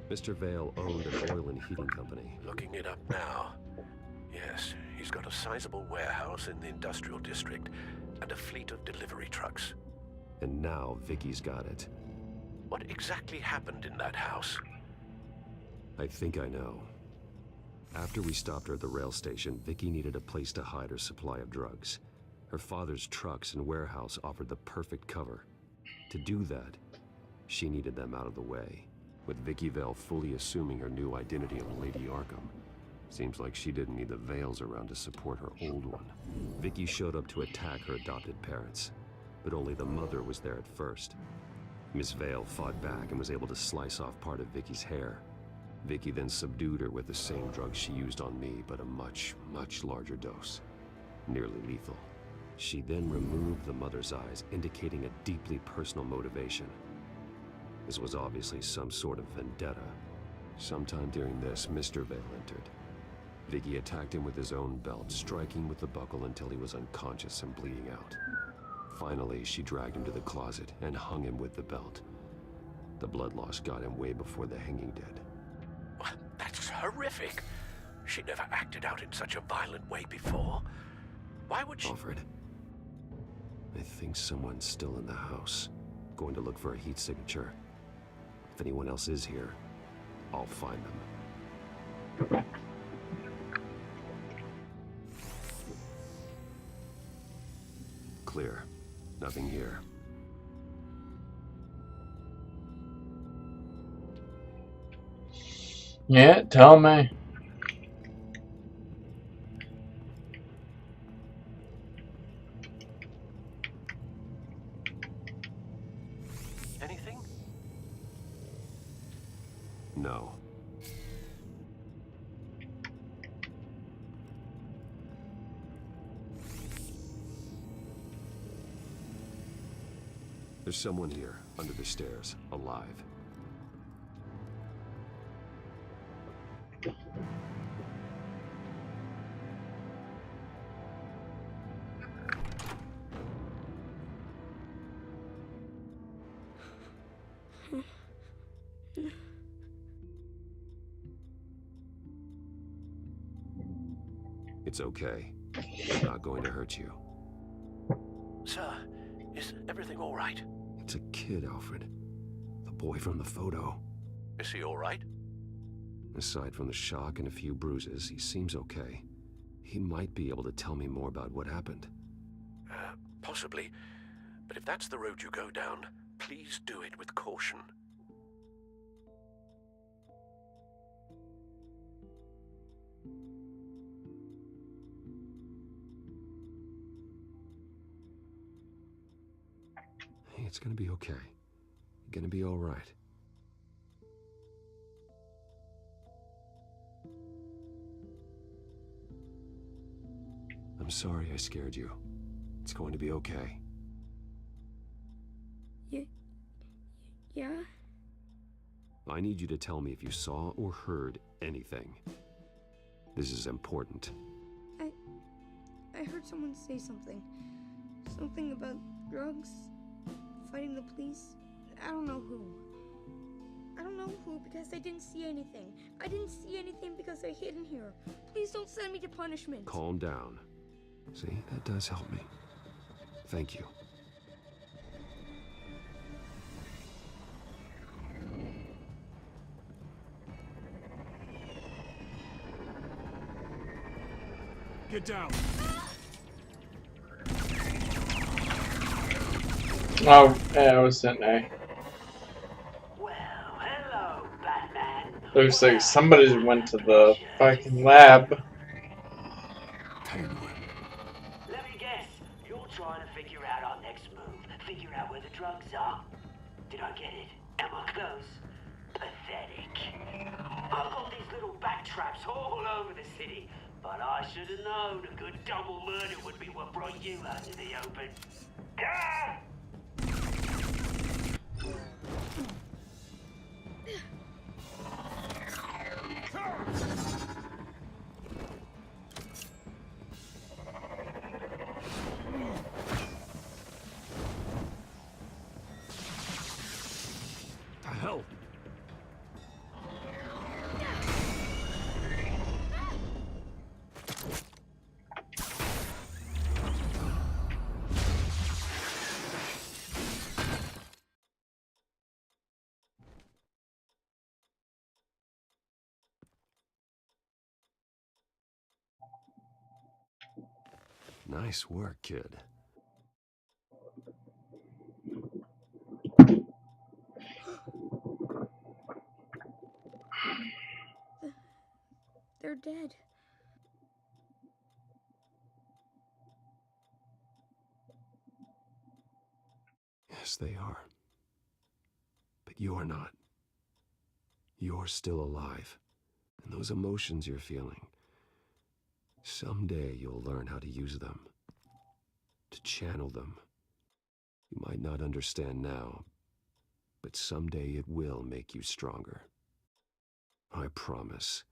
Mr. Vale owned an oil and heating company. Looking it up now. Yes, he's got a sizable warehouse in the industrial district and a fleet of delivery trucks. And now Vicky's got it. What exactly happened in that house? I think I know. After we stopped her at the rail station, Vicky needed a place to hide her supply of drugs. Her father's trucks and warehouse offered the perfect cover. To do that, she needed them out of the way, with Vicky Vale fully assuming her new identity of Lady Arkham. Seems like she didn't need the Vales around to support her old one. Vicky showed up to attack her adopted parents, but only the mother was there at first. Miss Vale fought back and was able to slice off part of Vicky's hair. Vicky then subdued her with the same drug she used on me, but a much, much larger dose. Nearly lethal. She then removed the mother's eyes, indicating a deeply personal motivation. This was obviously some sort of vendetta. Sometime during this, Mr. Vale entered. Vicky attacked him with his own belt, striking with the buckle until he was unconscious and bleeding out. Finally, she dragged him to the closet and hung him with the belt. The blood loss got him way before the hanging did. That's horrific. She never acted out in such a violent way before. Why would she... Alfred, I think someone's still in the house. Going to look for a heat signature. If anyone else is here, I'll find them. Clear. Nothing here. Yeah, tell me. Anything? No. There's someone here, under the stairs, alive. It's okay. I'm not going to hurt you. Sir, is everything all right? It's a kid, Alfred. The boy from the photo. Is he all right? Aside from the shock and a few bruises, he seems okay. He might be able to tell me more about what happened. Possibly. But if that's the road you go down, please do it with caution. Hey, it's gonna be okay. You're gonna be all right. I'm sorry I scared you. It's going to be okay. Yeah? I need you to tell me if you saw or heard anything. This is important. I heard someone say something. Something about drugs, fighting the police. I don't know who. I don't know who because I didn't see anything. I didn't see anything because I hid in here. Please don't send me to punishment. Calm down. See, that does help me. Thank you. Get down. Oh, yeah, I was sitting there. Well, hello, Batman. Looks like somebody went to the fucking lab. Let me guess. You're trying to figure out our next move. Figure out where the drugs are. Did I get it? Am I close? Pathetic. I've got these little bat traps all over the city. But I should have known a good double murder would be what brought you out to the open. Ah! The hell? Nice work, kid. They're dead. Yes, they are. But you're not. You're still alive. And those emotions you're feeling, someday you'll learn how to use them. To channel them. You might not understand now, but someday it will make you stronger. I promise.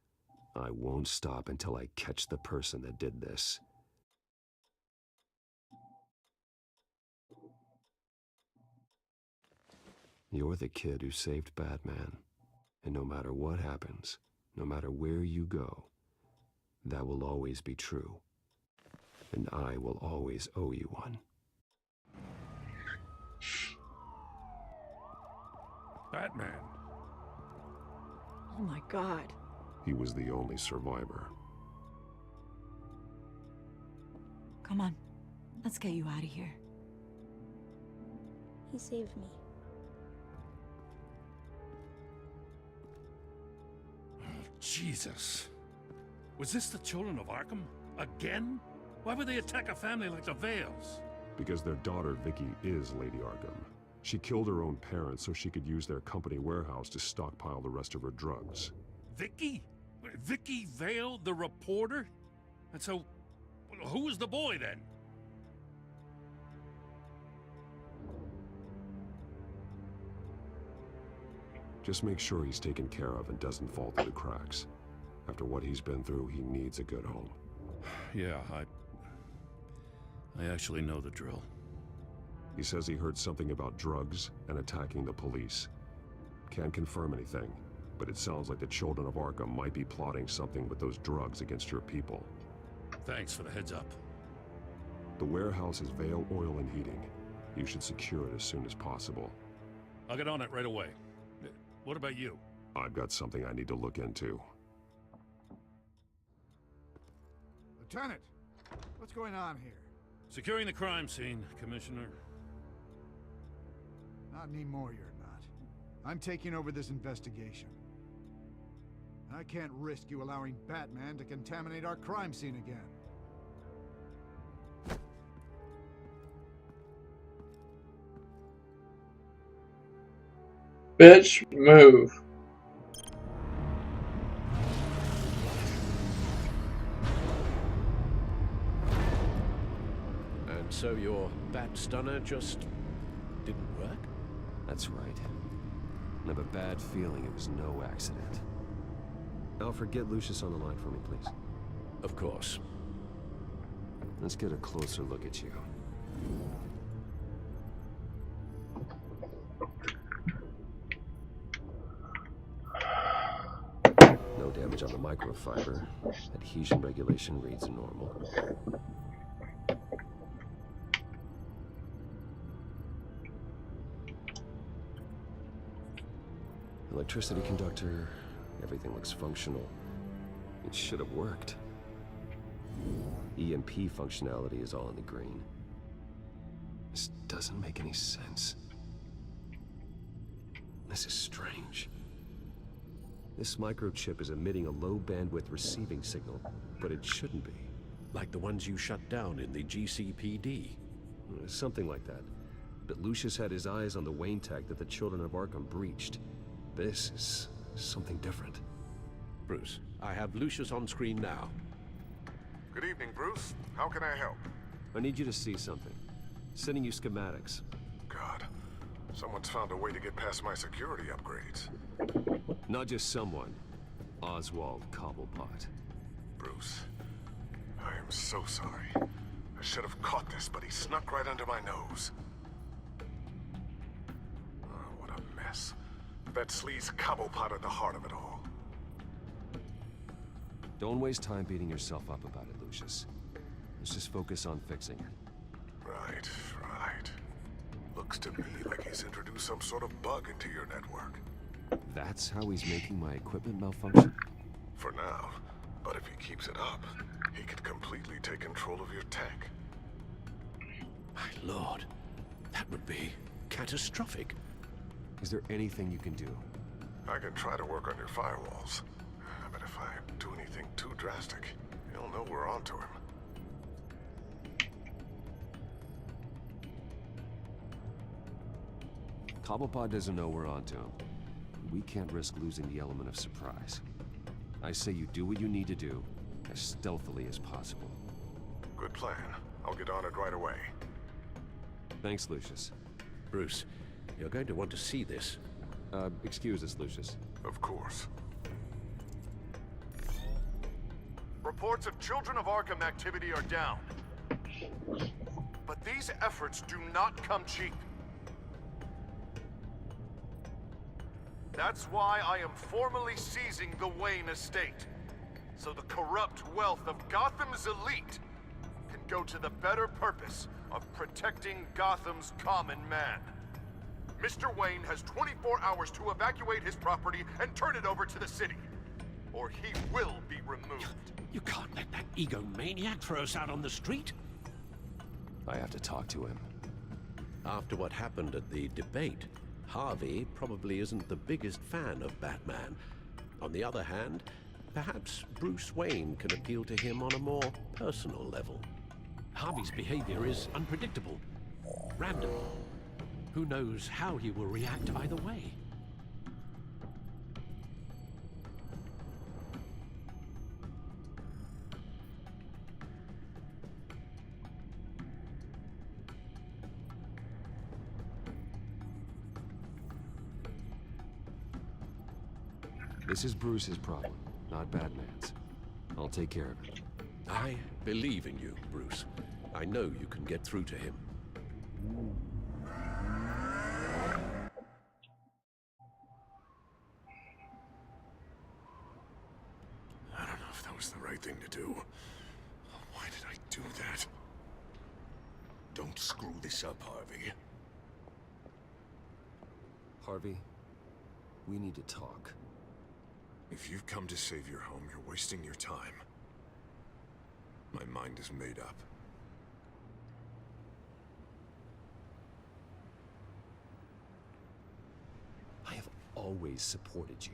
I won't stop until I catch the person that did this. You're the kid who saved Batman. And no matter what happens, no matter where you go, that will always be true. And I will always owe you one. Batman. Oh my God. He was the only survivor. Come on, let's get you out of here. He saved me. Jesus. Was this the children of Arkham? Again? Why would they attack a family like the Vales? Because their daughter, Vicky, is Lady Arkham. She killed her own parents so she could use their company warehouse to stockpile the rest of her drugs. Vicky? Vicky Vale, the reporter? And so, who was the boy then? Just make sure he's taken care of and doesn't fall through the cracks. After what he's been through, he needs a good home. Yeah, I actually know the drill. He says he heard something about drugs and attacking the police. Can't confirm anything, but it sounds like the Children of Arkham might be plotting something with those drugs against your people. Thanks for the heads up. The warehouse is Vale Oil and Heating. You should secure it as soon as possible. I'll get on it right away. What about you? I've got something I need to look into. Lieutenant, what's going on here? Securing the crime scene, Commissioner. Not anymore, you're not. I'm taking over this investigation. I can't risk you allowing Batman to contaminate our crime scene again. Bitch, move. And so your bat stunner just didn't work? That's right. I have a bad feeling it was no accident. Alfred, get Lucius on the line for me, please. Of course. Let's get a closer look at you. No damage on the microfiber. Adhesion regulation reads normal. Electricity conductor. Everything looks functional. It should have worked. EMP functionality is all in the green. This doesn't make any sense. This is strange. This microchip is emitting a low bandwidth receiving signal, but it shouldn't be. Like the ones you shut down in the GCPD. Something like that. But Lucius had his eyes on the Wayne tag that the Children of Arkham breached. This is something different. Bruce, I have Lucius on screen now. Good evening, Bruce. How can I help? I need you to see something. Sending you schematics. God, someone's found a way to get past my security upgrades. Not just someone. Oswald Cobblepot. Bruce, I am so sorry. I should have caught this, but he snuck right under my nose. Oh, what a mess. That sleaze Cobblepot at the heart of it all. Don't waste time beating yourself up about it, Lucius. Let's just focus on fixing it. Right, right. Looks to me like he's introduced some sort of bug into your network. That's how he's making my equipment malfunction? For now. But if he keeps it up, he could completely take control of your tech. My lord, that would be catastrophic. Is there anything you can do? I can try to work on your firewalls. But if I do anything too drastic, he'll know we're onto him. Cobblepot doesn't know we're onto him. We can't risk losing the element of surprise. I say you do what you need to do, as stealthily as possible. Good plan. I'll get on it right away. Thanks, Lucius. Bruce, you're going to want to see this. Excuse us, Lucius. Of course. Reports of Children of Arkham activity are down. But these efforts do not come cheap. That's why I am formally seizing the Wayne estate, so the corrupt wealth of Gotham's elite can go to the better purpose of protecting Gotham's common man. Mr. Wayne has 24 hours to evacuate his property and turn it over to the city, or he will be removed. You can't let that egomaniac throw us out on the street. I have to talk to him. After what happened at the debate, Harvey probably isn't the biggest fan of Batman. On the other hand, perhaps Bruce Wayne can appeal to him on a more personal level. Harvey's behavior is unpredictable, random. Who knows how he will react either way? This is Bruce's problem, not Batman's. I'll take care of it. I believe in you, Bruce. I know you can get through to him. thing to do. Why did I do that? Don't screw this up, Harvey. Harvey, we need to talk. If you've come to save your home, you're wasting your time. My mind is made up. I have always supported you.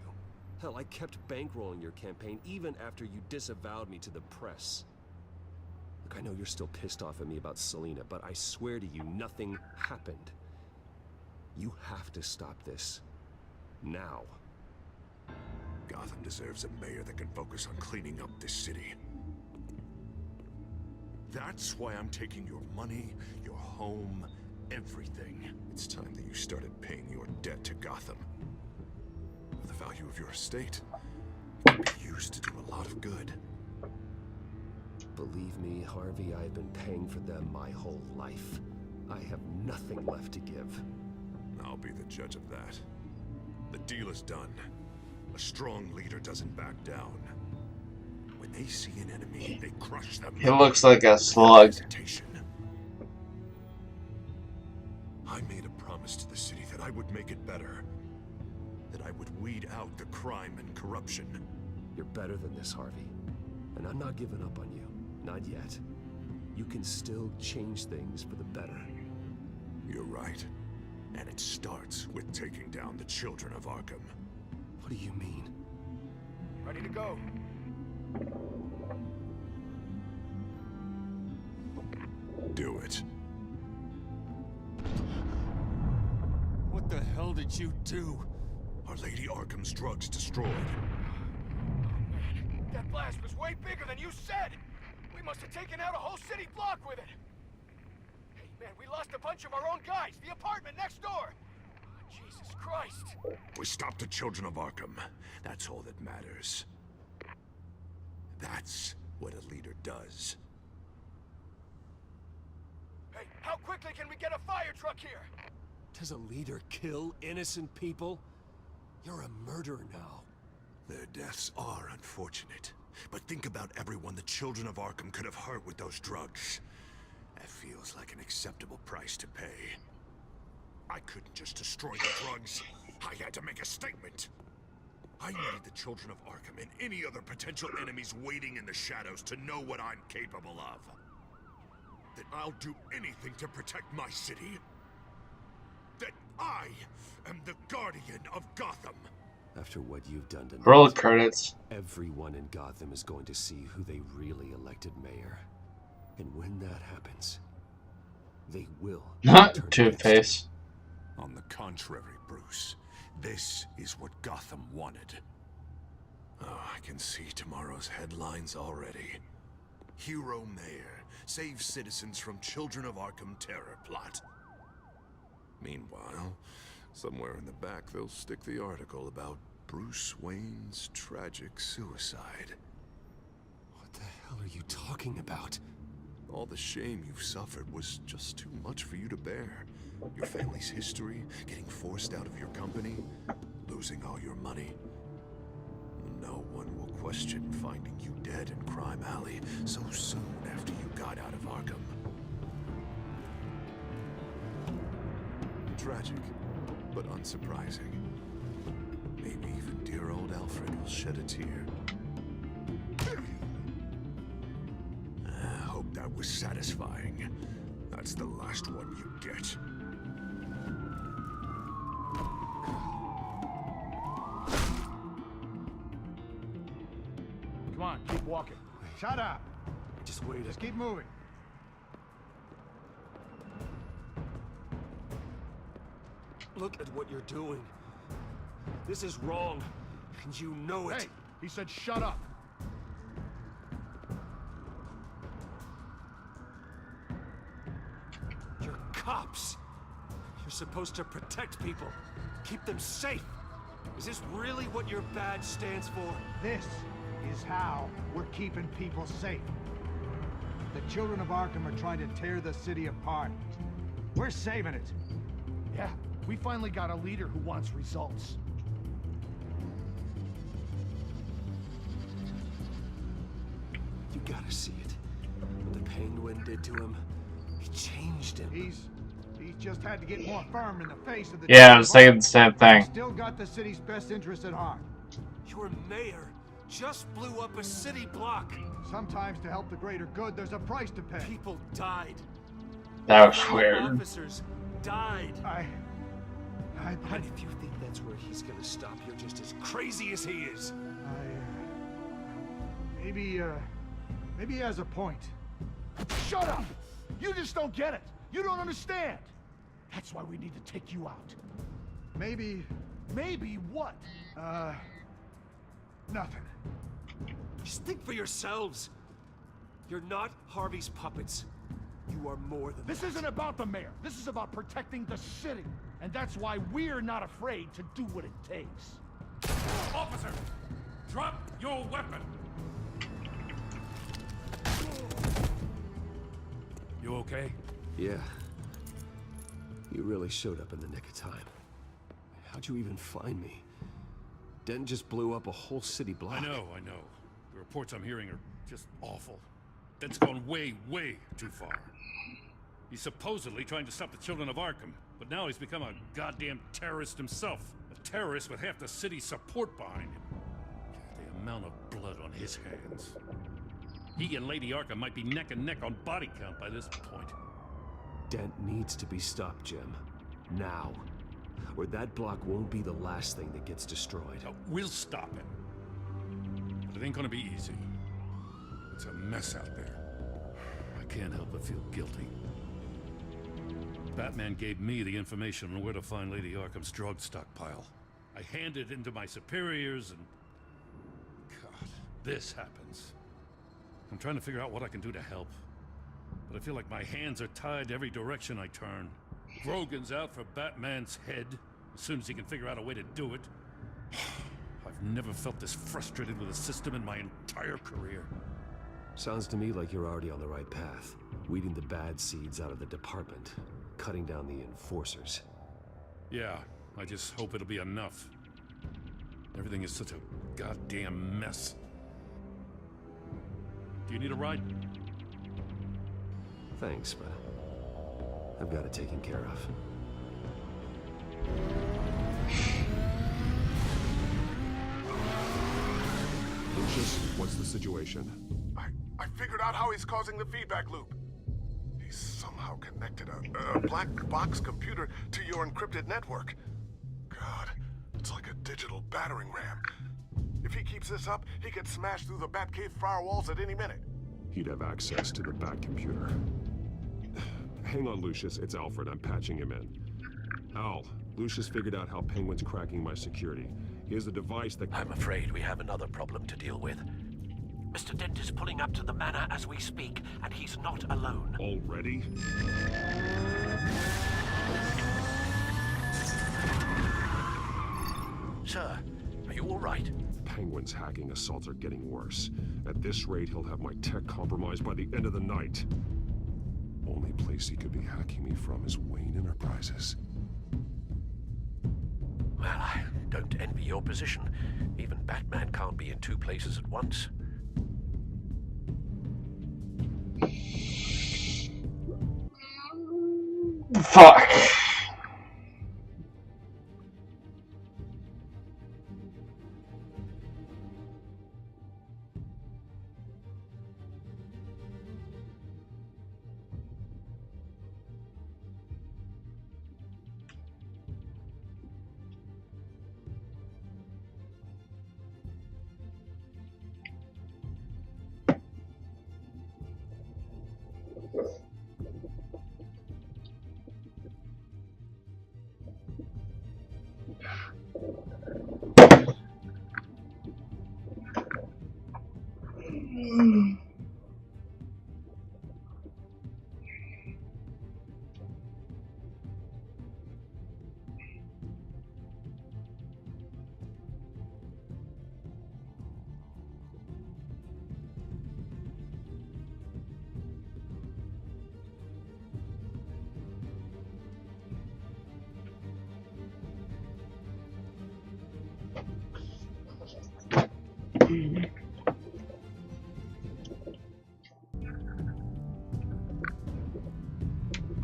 Hell, I kept bankrolling your campaign even after you disavowed me to the press. Look, I know you're still pissed off at me about Selina, but I swear to you, nothing happened. You have to stop this. Now. Gotham deserves a mayor that can focus on cleaning up this city. That's why I'm taking your money, your home, everything. It's time that you started paying your debt to Gotham. The value of your estate can be used to do a lot of good. Believe me, Harvey, I've been paying for them my whole life. I have nothing left to give. I'll be the judge of that. The deal is done. A strong leader doesn't back down. When they see an enemy, they crush them. He looks like a slug. I made a promise to the city that I would make it better. That I would weed out the crime and corruption. You're better than this, Harvey. And I'm not giving up on you. Not yet. You can still change things for the better. You're right. And it starts with taking down the children of Arkham. What do you mean? Ready to go. Do it. What the hell did you do? Our Lady Arkham's drugs destroyed. That blast was way bigger than you said! We must have taken out a whole city block with it! Hey, man, we lost a bunch of our own guys! The apartment next door! Oh, Jesus Christ! We stopped the children of Arkham. That's all that matters. That's what a leader does. Hey, how quickly can we get a fire truck here? Does a leader kill innocent people? You're a murderer now. Their deaths are unfortunate. But think about everyone the children of Arkham could have hurt with those drugs. That feels like an acceptable price to pay. I couldn't just destroy the drugs. I had to make a statement. I needed the children of Arkham and any other potential enemies waiting in the shadows to know what I'm capable of. That I'll do anything to protect my city. That I am the Guardian of Gotham. After what you've done tonight, Roll credits. Everyone in Gotham is going to see who they really elected mayor. And when that happens, they will Not Two-Face. On the contrary, Bruce, this is what Gotham wanted. Oh, I can see tomorrow's headlines already. Hero Mayor saves citizens from Children of Arkham terror plot. Meanwhile, somewhere in the back they'll stick the article about Bruce Wayne's tragic suicide. What the hell are you talking about? All the shame you've suffered was just too much for you to bear. Your family's history, getting forced out of your company, losing all your money. No one will question finding you dead in Crime Alley so soon after you got out of Arkham. Tragic, but unsurprising. Maybe even dear old Alfred will shed a tear. I hope that was satisfying. That's the last one you get. Come on, keep walking. Shut up! Just wait. Just keep moving. Look at what you're doing. This is wrong, and you know it. Hey, he said shut up. You're cops. You're supposed to protect people, keep them safe. Is this really what your badge stands for? This is how we're keeping people safe. The children of Arkham are trying to tear the city apart. We're saving it. Yeah, we finally got a leader who wants results. gotta see it. What the Penguin did to him, he changed him. He's just had to get more firm in the face of the... Yeah, I was saying the same thing. Still got the city's best interest at heart. Your mayor just blew up a city block. Sometimes to help the greater good, there's a price to pay. People died. That was weird. Officers died. And if you think that's where he's gonna stop, you're just as crazy as he is. Maybe he has a point. Shut up! You just don't get it. You don't understand. That's why we need to take you out. Maybe what? Nothing. Just think for yourselves. You're not Harvey's puppets. You are more than This isn't about the mayor. This is about protecting the city. And that's why we're not afraid to do what it takes. Officer, drop your weapon. You okay? Yeah. You really showed up in the nick of time. How'd you even find me? Dent just blew up a whole city block. I know. The reports I'm hearing are just awful. Dent's gone way, way too far. He's supposedly trying to stop the children of Arkham, but now he's become a goddamn terrorist himself. A terrorist with half the city's support behind him. The amount of blood on his hands. He and Lady Arkham might be neck and neck on body count by this point. Dent needs to be stopped, Jim. Now. Or that block won't be the last thing that gets destroyed. We'll stop him. But it ain't gonna be easy. It's a mess out there. I can't help but feel guilty. Batman gave me the information on where to find Lady Arkham's drug stockpile. I handed it into my superiors and... God, this happens. I'm trying to figure out what I can do to help. But I feel like my hands are tied every direction I turn. Grogan's out for Batman's head, as soon as he can figure out a way to do it. I've never felt this frustrated with a system in my entire career. Sounds to me like you're already on the right path. Weeding the bad seeds out of the department. Cutting down the enforcers. Yeah, I just hope it'll be enough. Everything is such a goddamn mess. Do you need a ride? Thanks, but I've got it taken care of. Lucius, what's the situation? I figured out how he's causing the feedback loop. He's somehow connected a black box computer to your encrypted network. God, it's like a digital battering ram. If he keeps this up, he could smash through the Batcave firewalls at any minute. He'd have access to the Bat computer. Hang on, Lucius. It's Alfred. I'm patching him in. Al, Lucius figured out how Penguin's cracking my security. He has a device that... I'm afraid we have another problem to deal with. Mr. Dent is pulling up to the manor as we speak, and he's not alone. Already? Sir, are you all right? Penguin's hacking assaults are getting worse. At this rate, he'll have my tech compromised by the end of the night. Only place he could be hacking me from is Wayne Enterprises. Well, I don't envy your position. Even Batman can't be in two places at once. Fuck.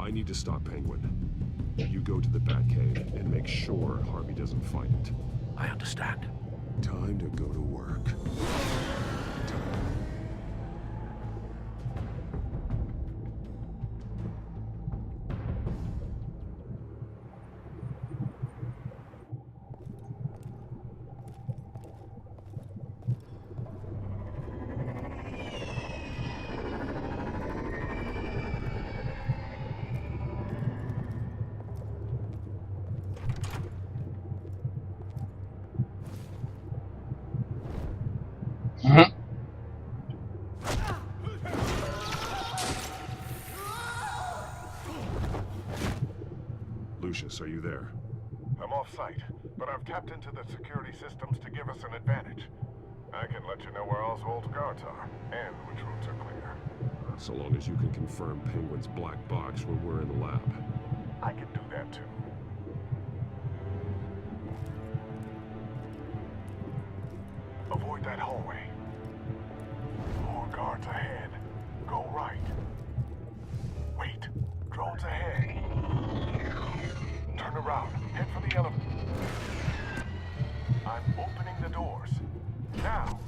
I need to stop Penguin. You go to the Batcave and make sure Harvey doesn't find it. I understand. Time to go to work. Lucius, are you there? I'm off-site, but I've tapped into the security systems to give us an advantage. I can let you know where Oswald's guards are, and which routes are clear. So long as you can confirm Penguin's black box when we're in the lab. I can do that too. Avoid that hallway. More guards ahead. Go right. Wait. Drones ahead. Turn around. Head for the elevator. I'm opening the doors. Now.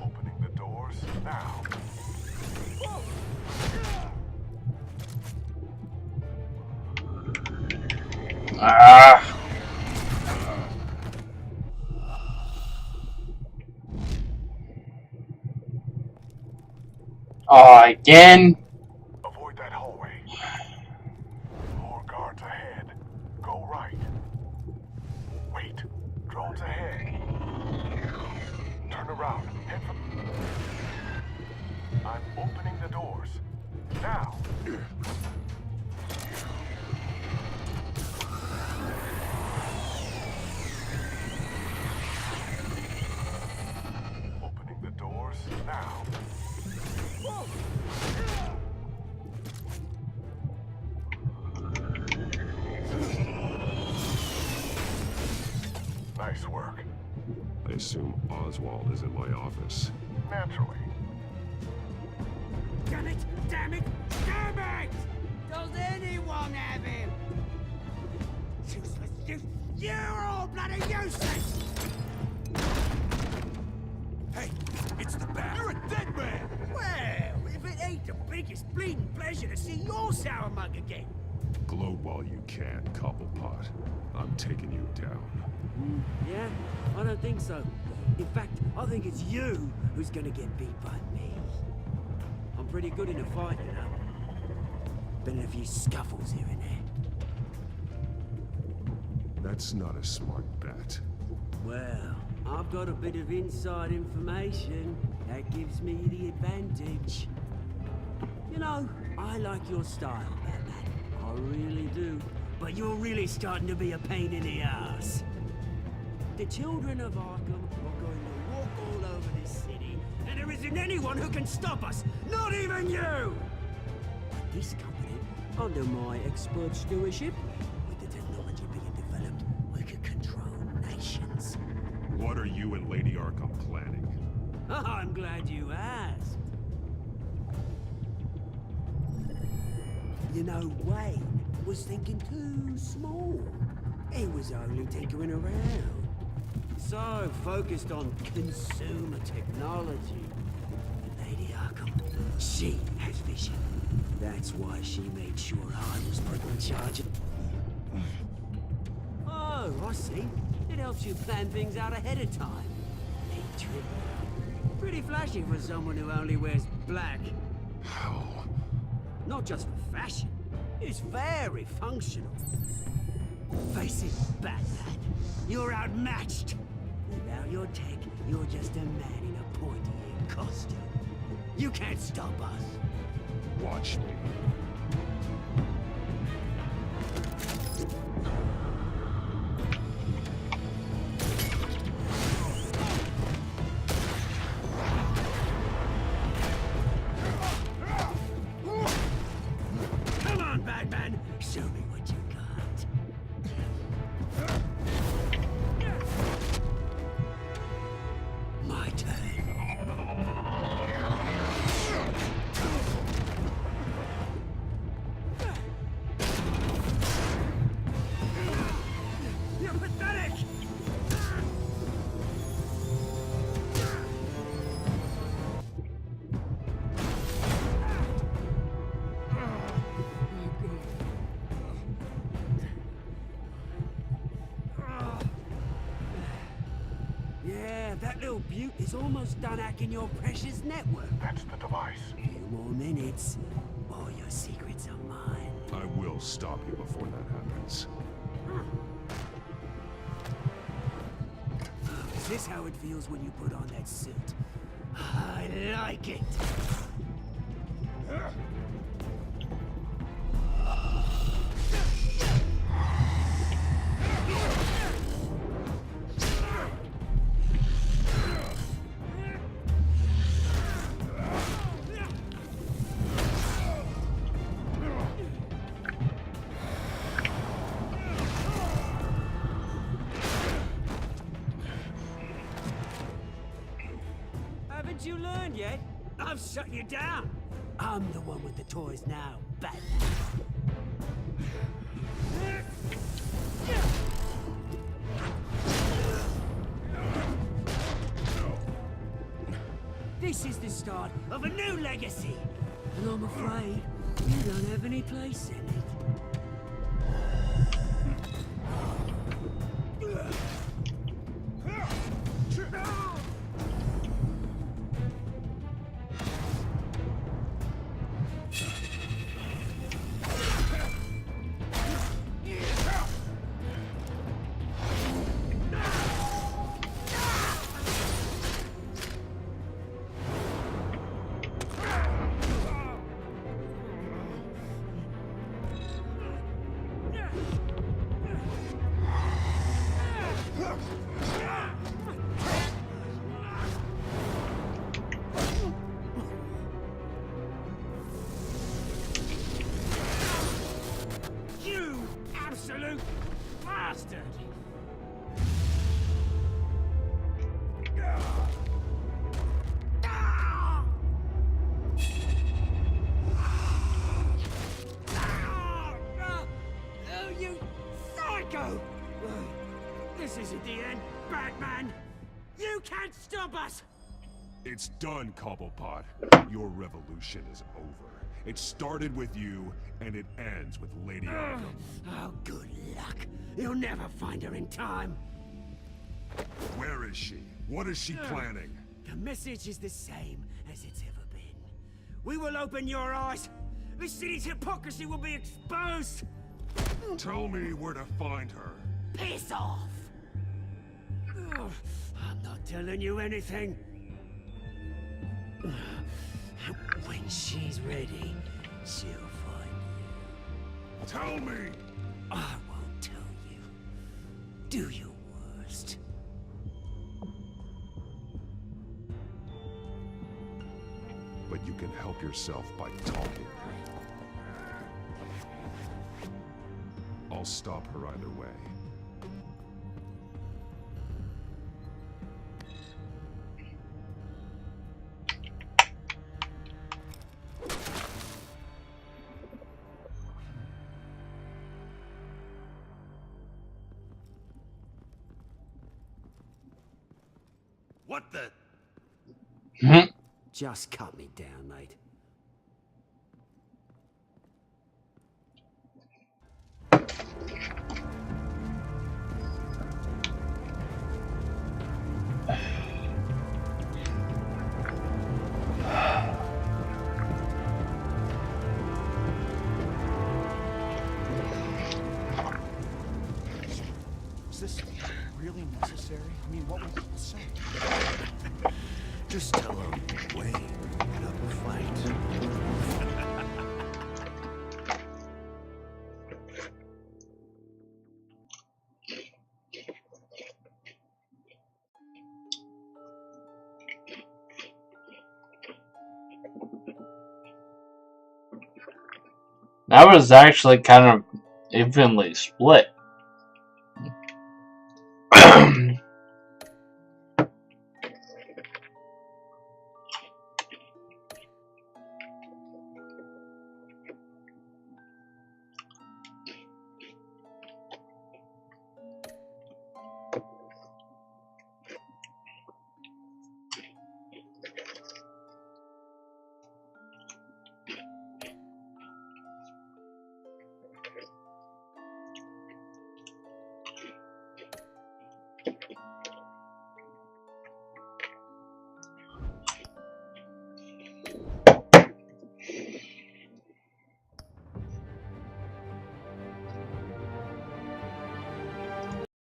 Opening the doors now. Again? Avoid that hallway. More guards ahead. Go right. Wait. Drones ahead. Turn around. Head for... I'm opening the doors. Now. Opening the doors now. Nice work. I assume Oswald is in my office. Naturally. Damn it! Damn it! Damn it! Does anyone have him? Useless! You're all bloody useless! Hey, it's the Bat. You're a dead man! Well, if it ain't the biggest bleeding pleasure to see your sour mug again. Gloat while you can, Cobblepot. I'm taking you down. Yeah? I don't think so. In fact, I think it's you who's gonna get beat by me. I'm pretty good in a fight, you know. Been in a few scuffles here and there. That's not a smart bet. Well, I've got a bit of inside information that gives me the advantage. You know, I like your style, Batman. I really do. But you're really starting to be a pain in the ass. The children of Arkham are going to walk all over this city, and there isn't anyone who can stop us, not even you! But this company, under my expert stewardship, with the technology being developed, we could control nations. What are you and Lady Arkham planning? I'm glad you asked. You know, Wayne was thinking too small. He was only tinkering around. So focused on consumer technology. Lady Arkham, she has vision. That's why she made sure I was put in charge of... Oh, I see. It helps you plan things out ahead of time. Neat trick. Pretty flashy for someone who only wears black. How? Not just for fashion. It's very functional. Face it, Batman. You're outmatched. Without your tech, you're just a man in a pointy-eared costume. You can't stop us. Watch me. Come on, Batman. Show me what you got. Yeah, that little beaut is almost done hacking your precious network. That's the device. Few more minutes. All your secrets are mine. I will stop you before that happens. Is this how it feels when you put on that suit? I like it. Haven't you learned yet? I've shut you down. I'm the one with the toys now, Batman. This is the start of a new legacy, and I'm afraid you don't have any place in it. You absolute bastard! Oh, you psycho! This isn't the end, Batman! You can't stop us! It's done, Cobblepot. Your revolution is over. It started with you, and it ends with Lady Arkham. Oh, good luck. You'll never find her in time. Where is she? What is she planning? The message is the same as it's ever been. We will open your eyes. The city's hypocrisy will be exposed. Tell me where to find her. Piss off! Ugh, I'm not telling you anything. When she's ready, she'll find you. Tell me! I won't tell you. Do your worst. But you can help yourself by talking. I'll stop her either way. What the? Just cut me down, mate. Is this really necessary? I mean, what would people say? Just tell him, Wayne, put up a fight. That was actually kind of evenly split.